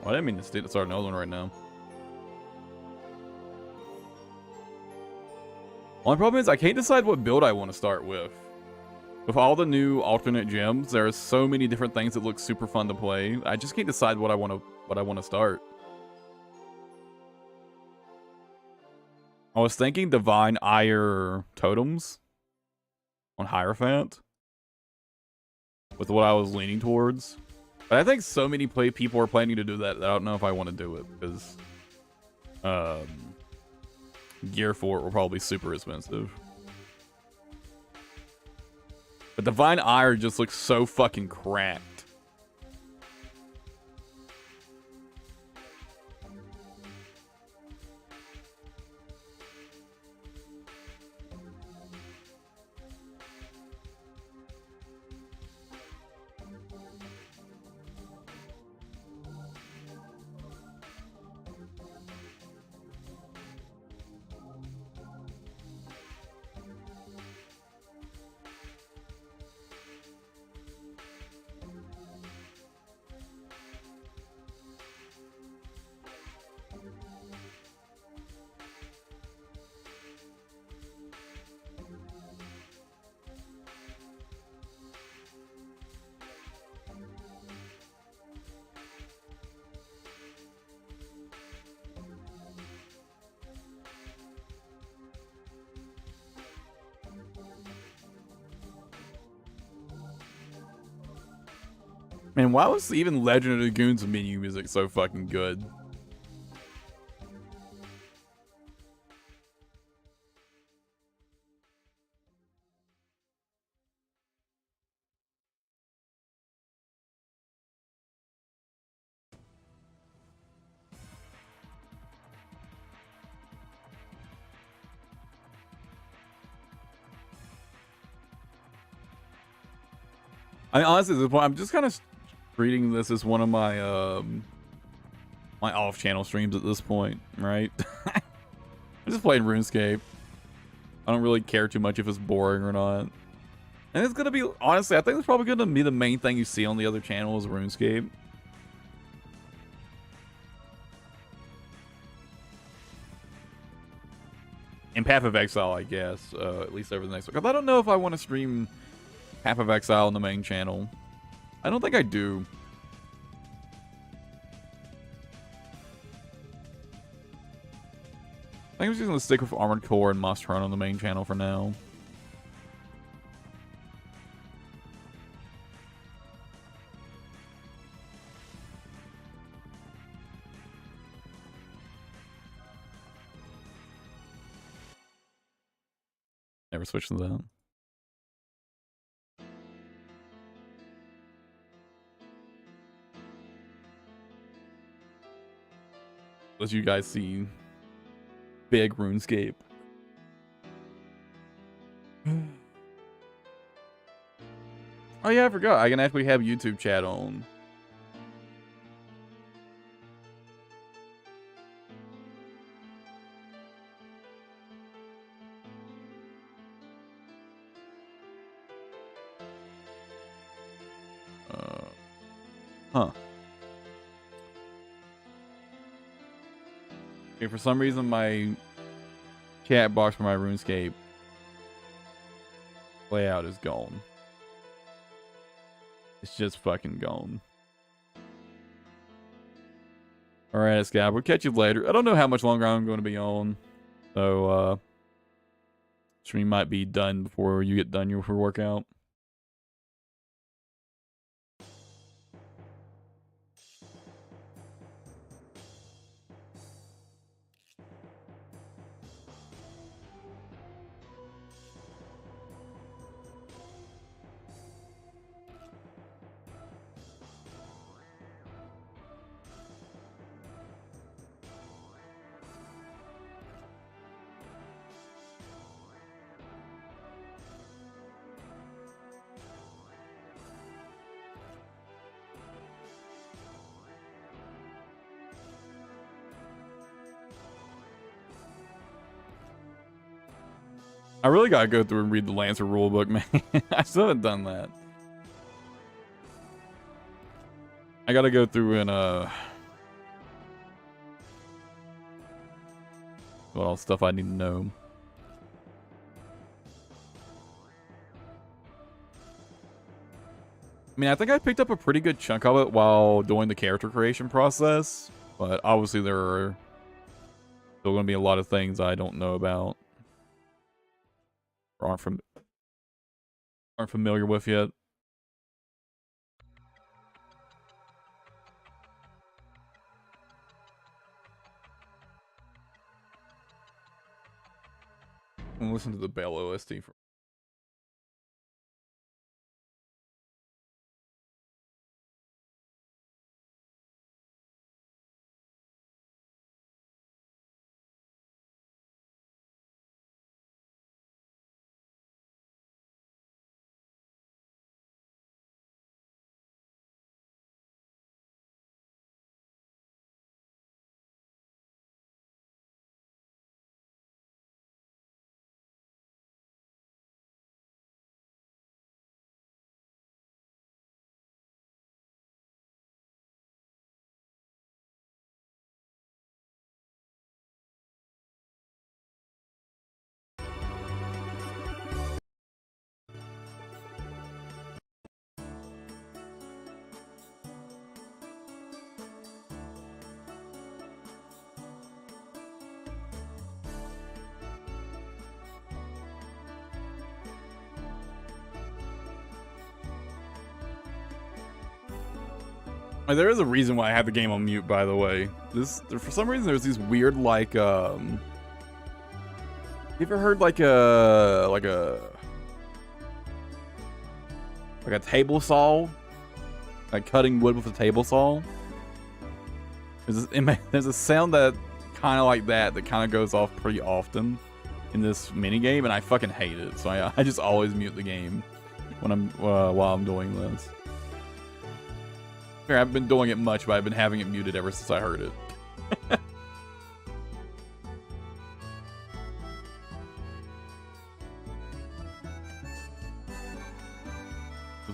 Well, I didn't mean to start another one right now. Only problem is I can't decide what build I want to start with. With all the new alternate gems, there are so many different things that look super fun to play. I just can't decide what I want to start. I was thinking Divine Ire Totems on Hierophant with what I was leaning towards. But I think so many people are planning to do that, I don't know if I want to do it because gear for it will probably be super expensive. But Divine Ire just looks so fucking cracked. Man, why was even Legend of the Goons menu music so fucking good? I mean, honestly, at this point, I'm just kind of treating this as one of my my off-channel streams at this point, right? I'm just playing RuneScape. I don't really care too much if it's boring or not. And it's gonna be, honestly, I think it's probably gonna be the main thing you see on the other channel is RuneScape. And Path of Exile, I guess, at least over the next week. I don't know if I want to stream Path of Exile on the main channel. I don't think I do. I think I'm just gonna stick with Armored Core and Must Run on the main channel for now. Never switched to that. As you guys see, big RuneScape. Oh yeah, I forgot. I can actually have YouTube chat on. Huh. Okay, for some reason my chat box for my RuneScape layout is gone. It's just fucking gone. Alright, Scott, we'll catch you later. I don't know how much longer I'm going to be on. So, stream might be done before you get done your workout. I really gotta go through and read the Lancer rulebook, man. I still haven't done that. I gotta go through and, well, stuff I need to know. I mean, I think I picked up a pretty good chunk of it while doing the character creation process, but obviously there are still gonna be a lot of things I don't know about. Or aren't familiar with yet. And listen to the Bell OST for there is a reason why I have the game on mute, by the way. For some reason, there's these weird, like, you ever heard, like a table saw? Like cutting wood with a table saw? There's a sound that kind of like that kind of goes off pretty often in this minigame, and I fucking hate it. So I just always mute the game when while I'm doing this. I haven't been doing it much, but I've been having it muted ever since I heard it. That's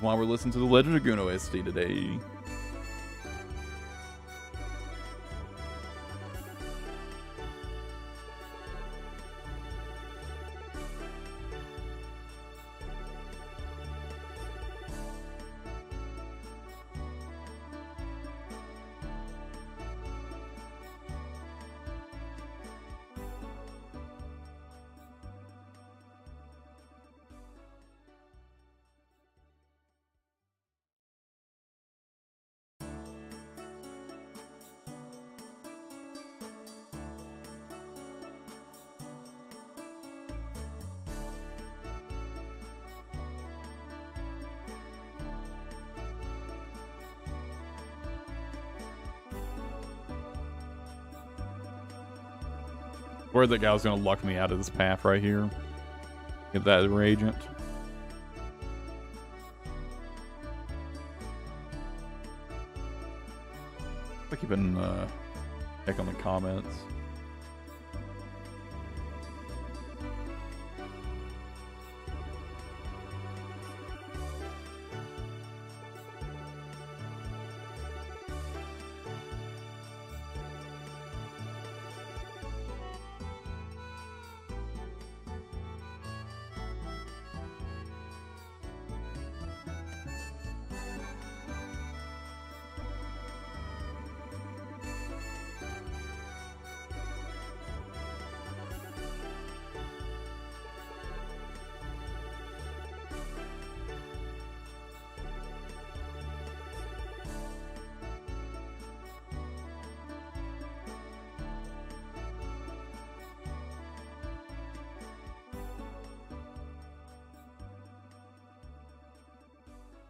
why we're listening to the Legend of Dragoon OST today. Worried that guy was gonna luck me out of this path right here. Get that reagent. I'll keep an check on the comments.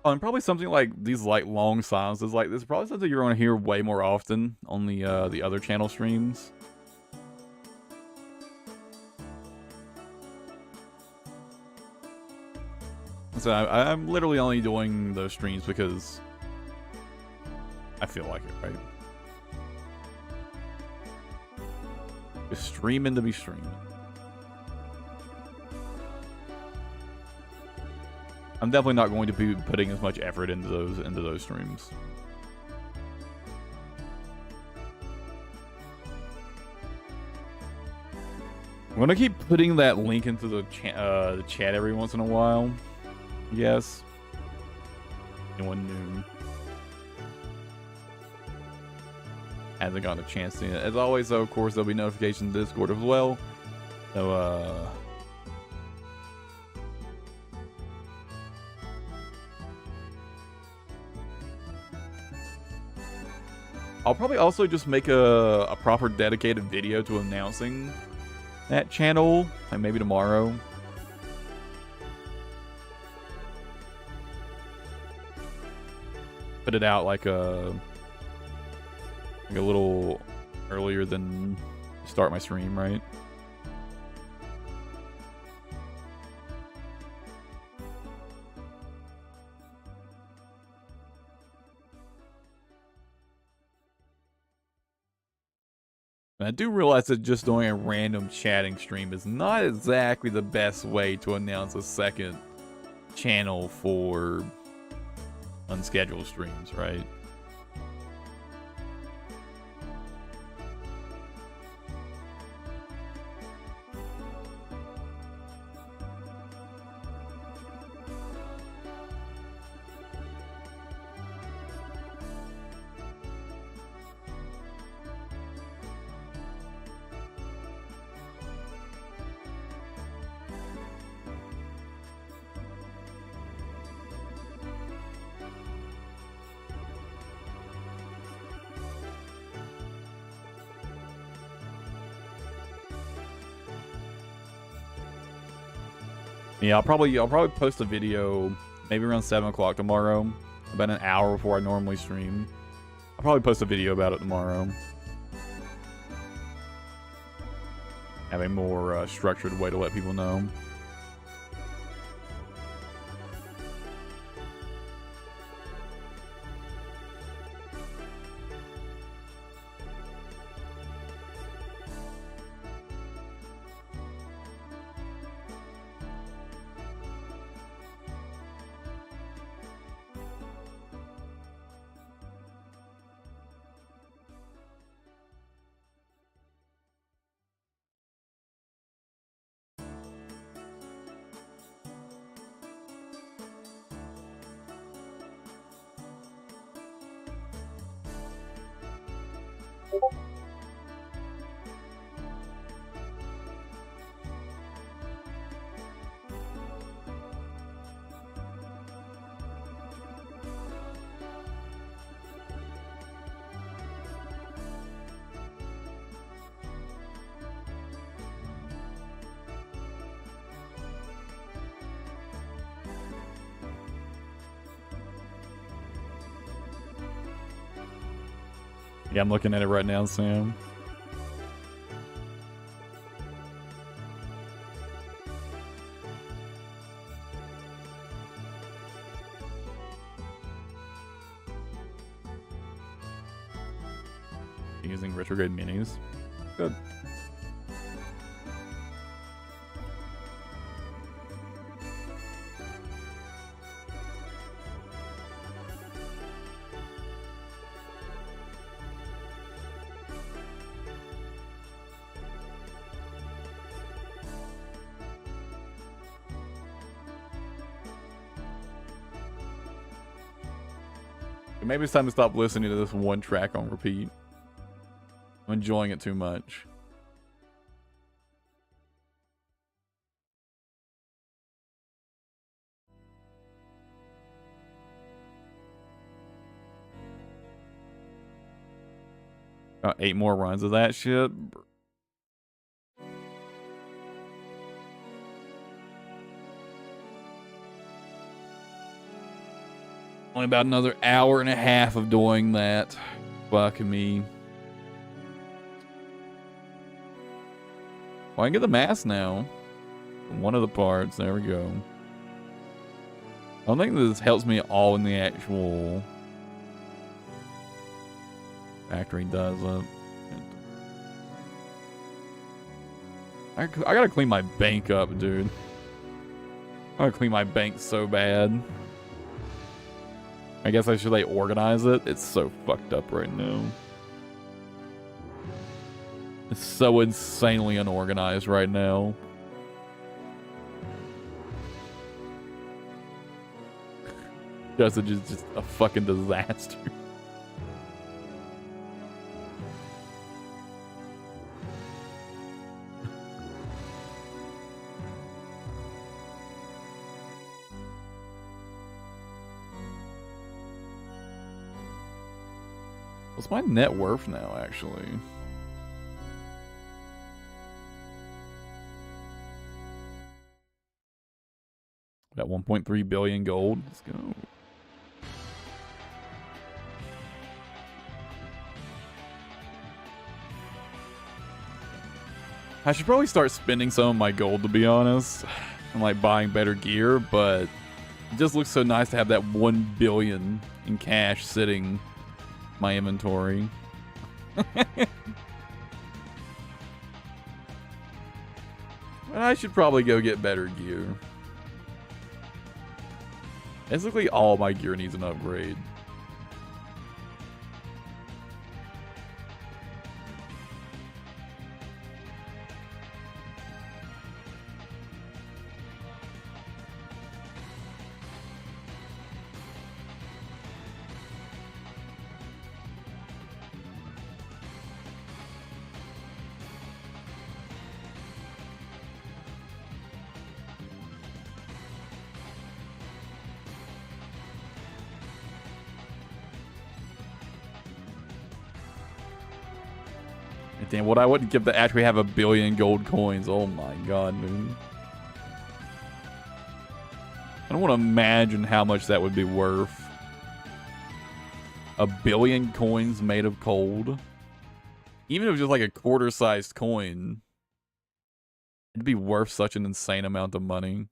Oh, and probably something like these like long silences like this is probably something you're gonna hear way more often on the other channel streams. So I'm literally only doing those streams because I feel like it, right? Just streaming to be streaming. I'm definitely not going to be putting as much effort into those streams. I'm gonna keep putting that link into the chat every once in a while. Yes. Anyone new hasn't gotten a chance to. As always, though, of course, there'll be notifications in Discord as well. So, I'll probably also just make a proper dedicated video to announcing that channel, like maybe tomorrow. Put it out like a little earlier than start my stream, right? And I do realize that just doing a random chatting stream is not exactly the best way to announce a second channel for unscheduled streams, right? Yeah, I'll probably post a video maybe around 7 o'clock tomorrow, about an hour before I normally stream. I'll probably post a video about it tomorrow. Have a more structured way to let people know. Yeah, I'm looking at it right now, Sam. using retrograde minis. Good. Maybe it's time to stop listening to this one track on repeat. I'm enjoying it too much. Got 8 more runs of that shit. Only about another hour and a half of doing that. Fucking me. Well, I can get the mask now. One of the parts. There we go. I don't think this helps me at all in the actual factory does it. I gotta clean my bank up, dude. I gotta clean my bank so bad. I guess I should like organize it. It's so fucked up right now. It's so insanely unorganized right now. Just a fucking disaster. What's my net worth now, actually? Got 1.3 billion gold. Let's go. I should probably start spending some of my gold, to be honest. I'm like buying better gear, but it just looks so nice to have that 1 billion in cash sitting in my inventory. I should probably go get better gear. Basically, all my gear needs an upgrade. Damn, what I wouldn't give to actually have 1 billion gold coins. Oh my god, dude. I don't want to imagine how much that would be worth. 1 billion coins made of gold. Even if it was just like a quarter-sized coin, it'd be worth such an insane amount of money.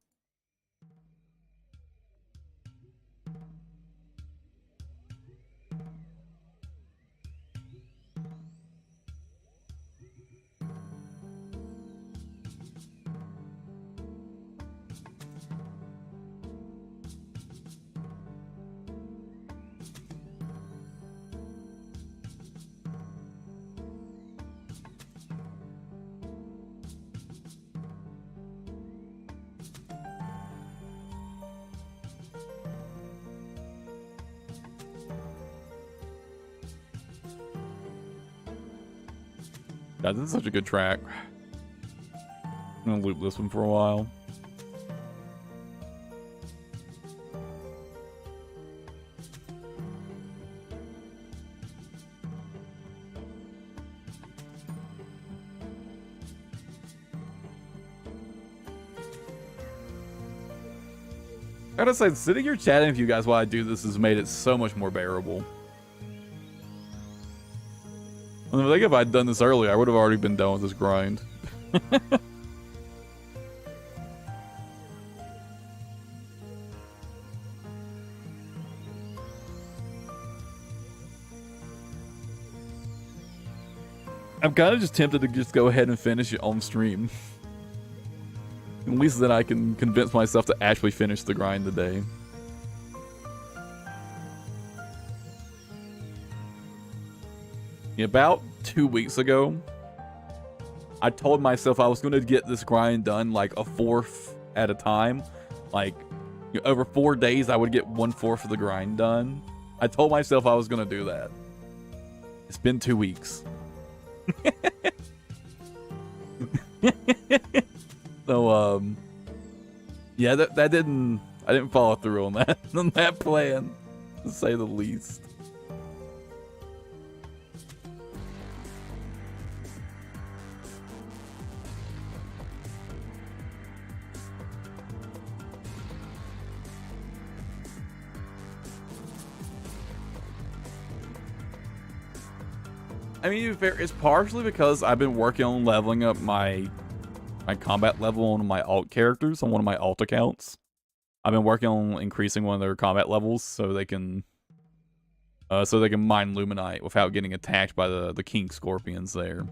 God, this is such a good track. I'm gonna loop this one for a while. I gotta say, sitting here chatting with you guys while I do this has made it so much more bearable. I think if I'd done this earlier, I would have already been done with this grind. I'm kind of just tempted to just go ahead and finish it on stream. At least then I can convince myself to actually finish the grind today. About 2 weeks ago, I told myself I was going to get this grind done like a fourth at a time. Like, over 4 days, I would get 1/4 of the grind done. I told myself I was going to do that. It's been 2 weeks. So, yeah, that didn't, I didn't follow through on that, on that plan, to say the least. I mean, to be fair, it's partially because I've been working on leveling up my combat level on my alt characters, on one of my alt accounts. I've been working on increasing one of their combat levels so they can mine Luminite without getting attacked by the King Scorpions there.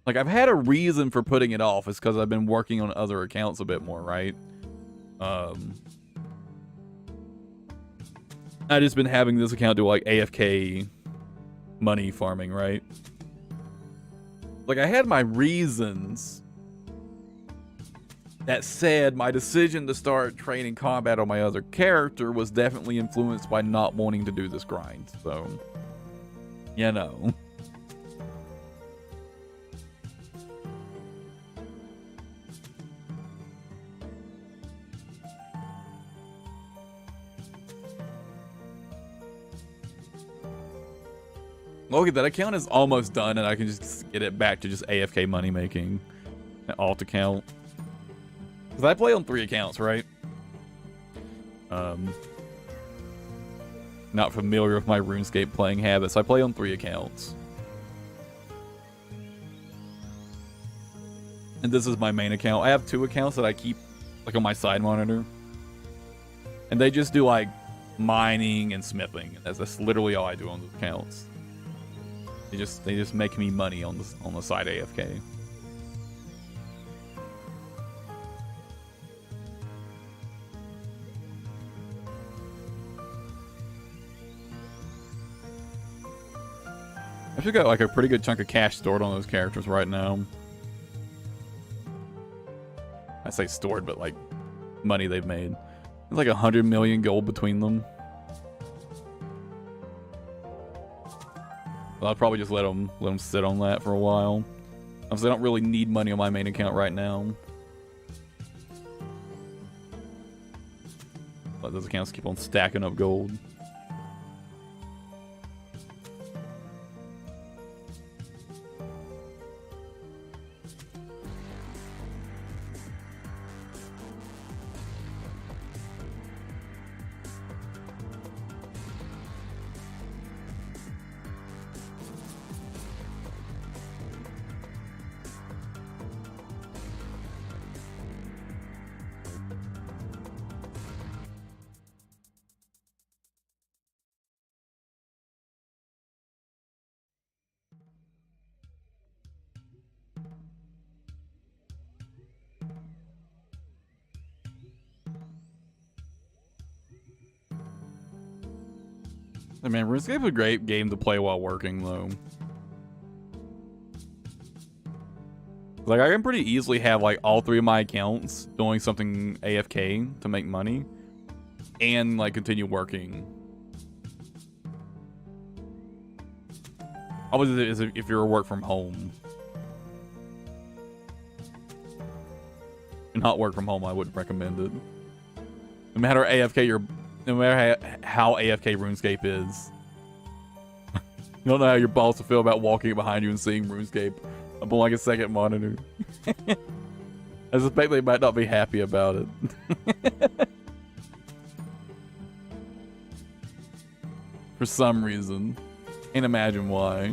Like, I've had a reason for putting it off. It's because I've been working on other accounts a bit more, right? I just been having this account do like AFK money farming, right? Like, I had my reasons. That said, my decision to start training combat on my other character was definitely influenced by not wanting to do this grind, so, you know. Look at that account is almost done, and I can just get it back to just AFK money making. An alt account. Because I play on 3 accounts, right? Not familiar with my RuneScape playing habits. I play on 3 accounts. And this is my main account. I have 2 accounts that I keep like on my side monitor. And they just do like mining and smithing. That's literally all I do on those accounts. They just make me money on the side AFK. I should got like a pretty good chunk of cash stored on those characters right now. I say stored, but like money they've made. There's like 100 million gold between them. Well, I'll probably just let them sit on that for a while. Obviously, I don't really need money on my main account right now. Let those accounts keep on stacking up gold. I mean, RuneScape's a great game to play while working, though. Like, I can pretty easily have, like, all 3 of my accounts doing something AFK to make money. And, like, continue working. Obviously, if you're work from home. If you're not work from home, I wouldn't recommend it. No matter no matter how AFK RuneScape is. You don't know how your boss will feel about walking behind you and seeing RuneScape up on like a second monitor. I suspect they might not be happy about it. For some reason. Can't imagine why.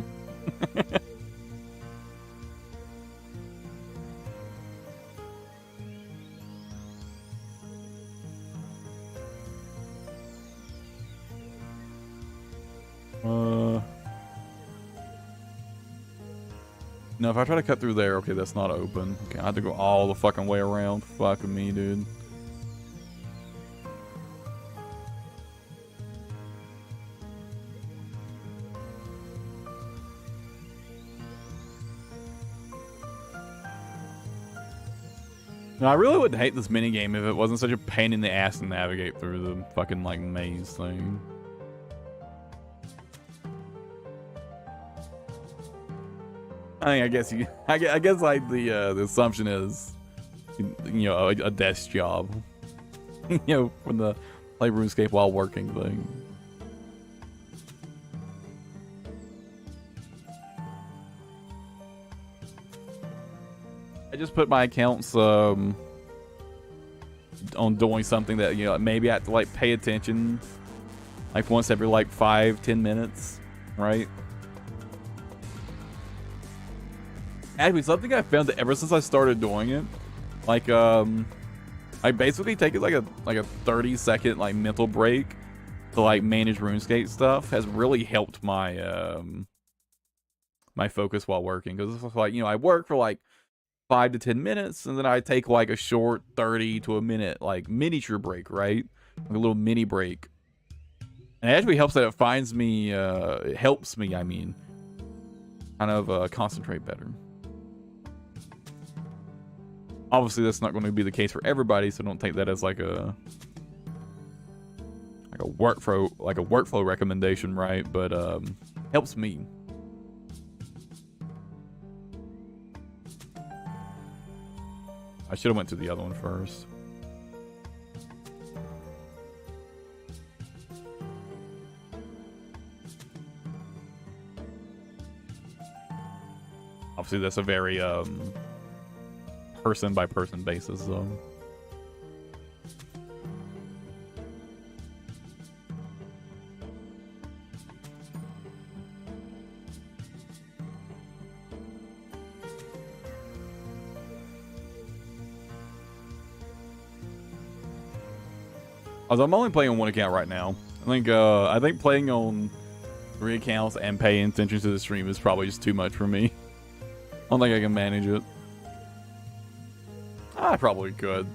No, if I try to cut through there, okay, that's not open. Okay, I have to go all the fucking way around. Fucking me, dude. No, I really wouldn't hate this minigame if it wasn't such a pain in the ass to navigate through the fucking, like, maze thing. I guess I guess like the assumption is, you know, a desk job, you know, from the play RuneScape while working thing. I just put my accounts on doing something that, you know, maybe I have to like pay attention like once every like 5-10 minutes, right? Actually, something I found that ever since I started doing it, like I basically take it like a 30-second like mental break to like manage RuneScape stuff has really helped my my focus while working, because it's like, you know, I work for like 5 to 10 minutes and then I take like a short 30 to a minute like miniature break, right? Like a little mini break. And it actually helps that it finds me it helps me, I mean, kind of concentrate better. Obviously, that's not going to be the case for everybody, so don't take that as like a workflow recommendation, right? But helps me. I should have went to the other one first. Obviously, that's a very person by person basis, though. I'm only playing on one account right now. I think playing on 3 accounts and paying attention to the stream is probably just too much for me. I don't think I can manage it. I probably could.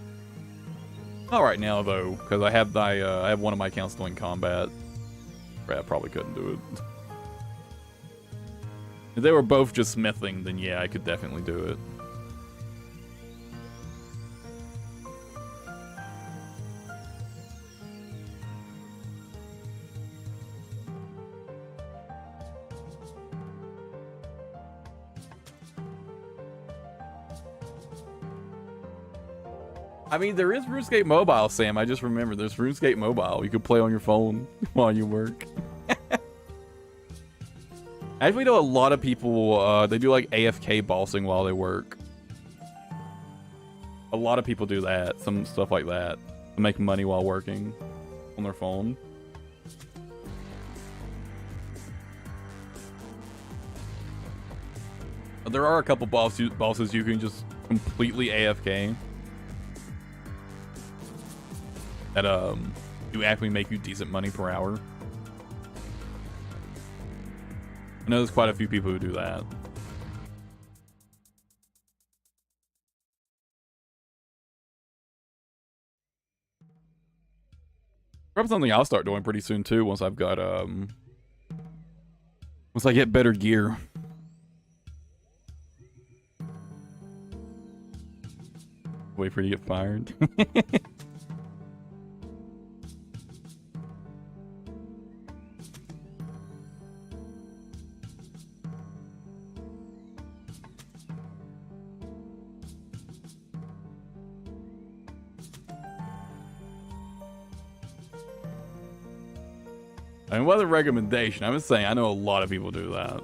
Not right now though, because I have one of my accounts doing combat. I probably couldn't do it. If they were both just smithing, then yeah, I could definitely do it. I mean, there is RuneScape Mobile, Sam. I just remembered there's RuneScape Mobile. You could play on your phone while you work. I actually know a lot of people, they do like AFK bossing while they work. A lot of people do that, some stuff like that, to make money while working on their phone. There are a couple bosses you can just completely AFK. That do actually make you decent money per hour. I know there's quite a few people who do that. Probably something I'll start doing pretty soon too, once I've got once I get better gear. Wait for you to get fired. I mean, what a recommendation. I'm just saying, I know a lot of people do that.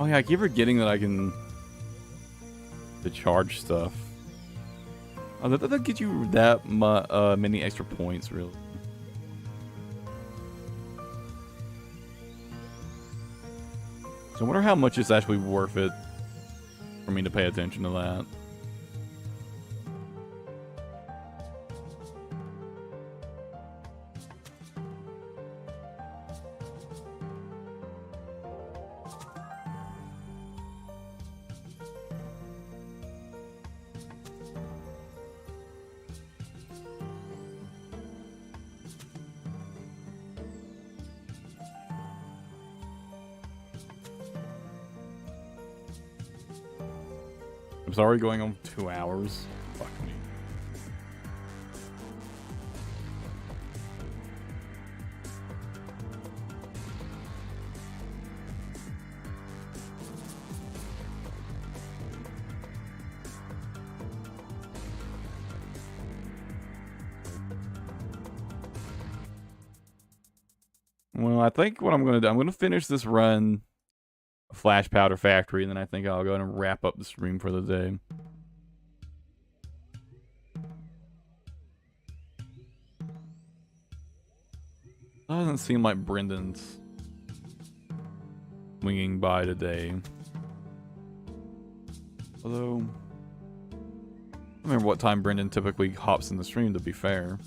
Oh yeah, I keep forgetting that I can to charge stuff. Oh, that doesn't get you that many extra points, really. So I wonder how much it's actually worth it for me to pay attention to that. It's already going on 2 hours. Fuck me. Well, I think what I'm gonna do, I'm gonna finish this run, Flash Powder Factory, and then I think I'll go ahead and wrap up the stream for the day. Doesn't seem like Brendan's swinging by today. Although, I don't remember what time Brendan typically hops in the stream, to be fair.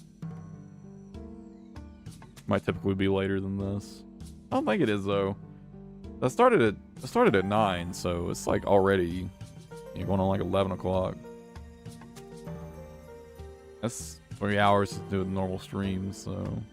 Might typically be later than this. I don't think it is, though. I started at 9, so it's like already going on like 11 o'clock. That's 3 hours to do a normal stream, so...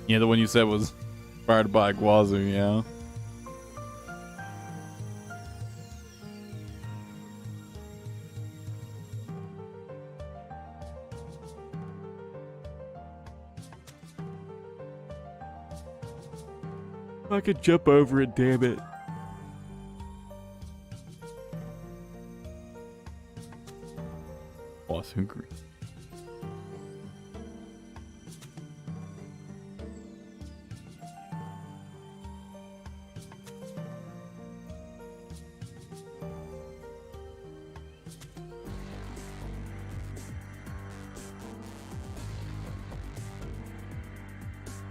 Yeah, the one you said was inspired by Guazu, yeah. I could jump over it, damn it. Boss hungry.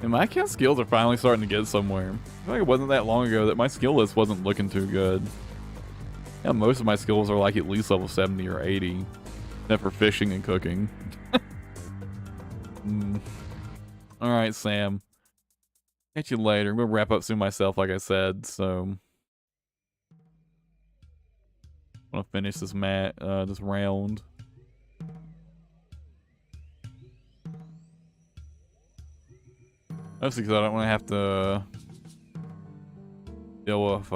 And my account skills are finally starting to get somewhere. I feel like it wasn't that long ago that my skill list wasn't looking too good. Yeah, most of my skills are like at least level 70 or 80. Except for fishing and cooking. Alright, Sam. Catch you later. I'm gonna wrap up soon myself, like I said, so... I'm gonna finish this this round. Mostly because I don't want to have to deal with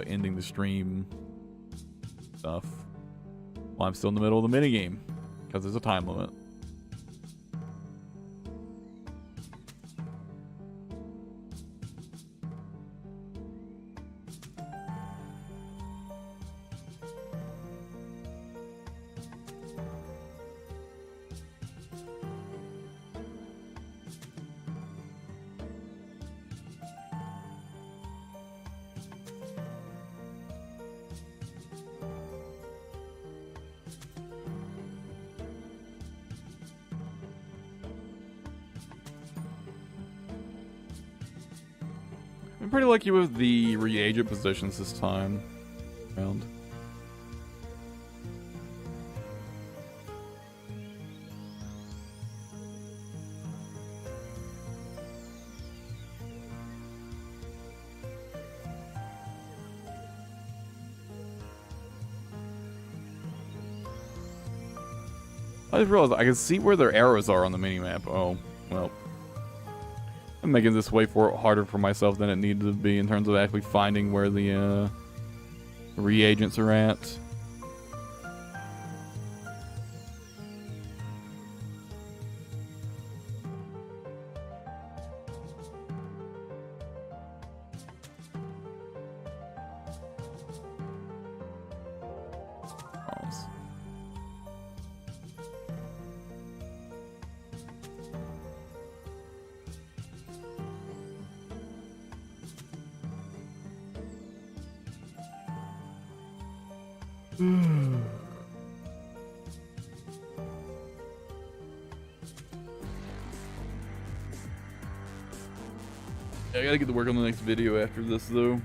ending the stream stuff while I'm still in the middle of the minigame, because there's a time limit. I'm pretty lucky with the reagent positions this time around. I just realized I can see where their arrows are on the minimap. Oh, well. I'm making this way harder for myself than it needed to be in terms of actually finding where the reagents are at. I gotta get to work on the next video after this, though.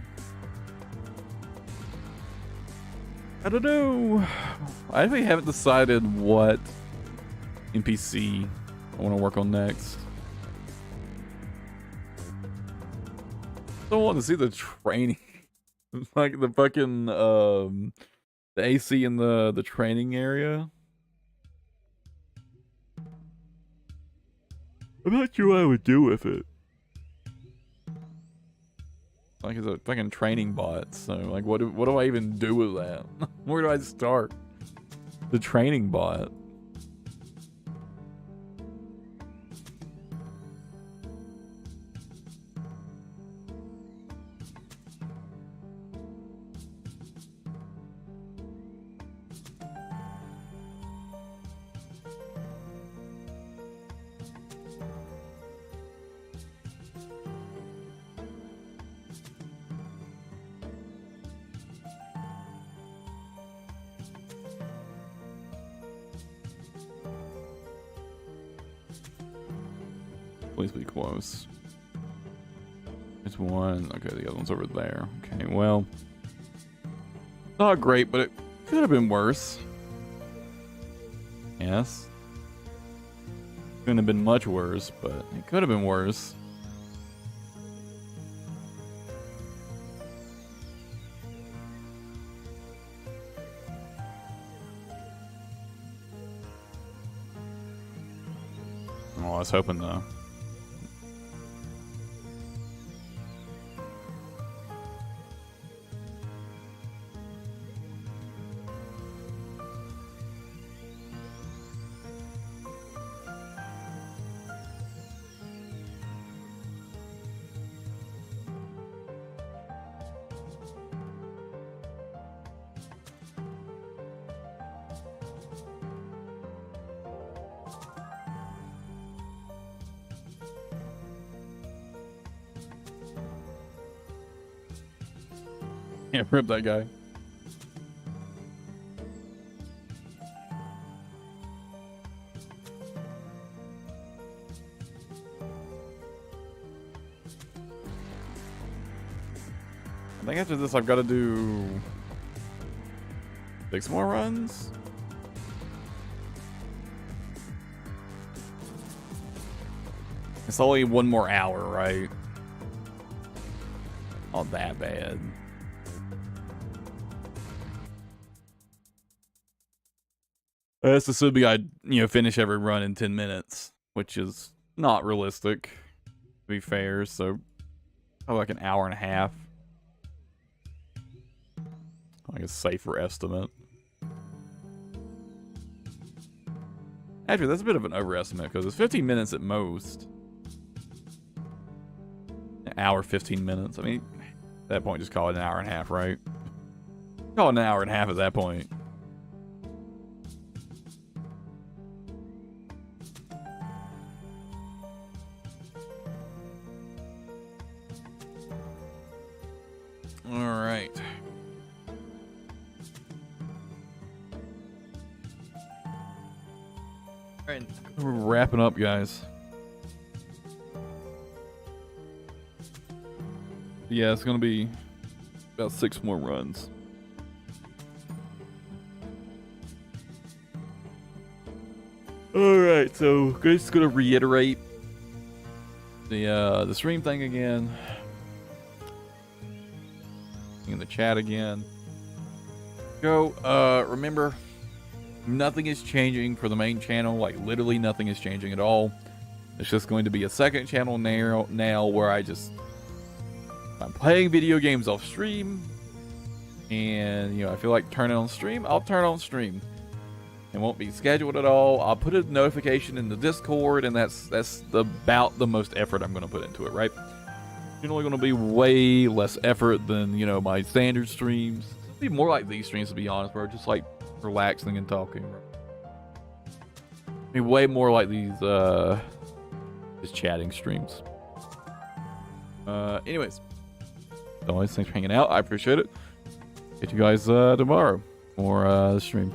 I don't know. I actually haven't decided what NPC I want to work on next. I want to see the training, like the fucking the AC in the training area. I'm not sure what I would do with it. Like, it's a fucking training bot, so like, what do I even do with that? Where do I start? The training bot. Please be close. There's one. Okay, the other one's over there. Okay, well. Not great, but it could have been worse. Yes. Couldn't have been much worse, but it could have been worse. Oh, I was hoping though. Yeah, rip that guy. I think after this I've got to do 6 more runs. It's only 1 more hour, right? Not that bad. That's assuming I'd, finish every run in 10 minutes, which is not realistic, to be fair, so probably like an hour and a half. Like a safer estimate. Actually, that's a bit of an overestimate, because it's 15 minutes at most. An hour, 15 minutes. I mean, at that point, just call it an hour and a half, right? Call it an hour and a half at that point. Alright. Alright, we're wrapping up, guys. Yeah, it's gonna be about 6 more runs. Alright, so just gonna reiterate the stream thing again. In the chat again. Go, remember, Nothing is changing for the main channel. Like, literally nothing is changing at all. It's just going to be a second channel now where I'm playing video games off stream, and I feel like turning on stream, I'll turn on stream. It won't be scheduled at all. I'll put a notification in the Discord, and that's about the most effort I'm going to put into it, right? Generally going to be way less effort than my standard streams. It'll be more like these streams, to be honest, where just like relaxing and talking. Be way more like these just chatting streams. Anyways, thanks for hanging out. I appreciate it. Catch you guys tomorrow for the stream.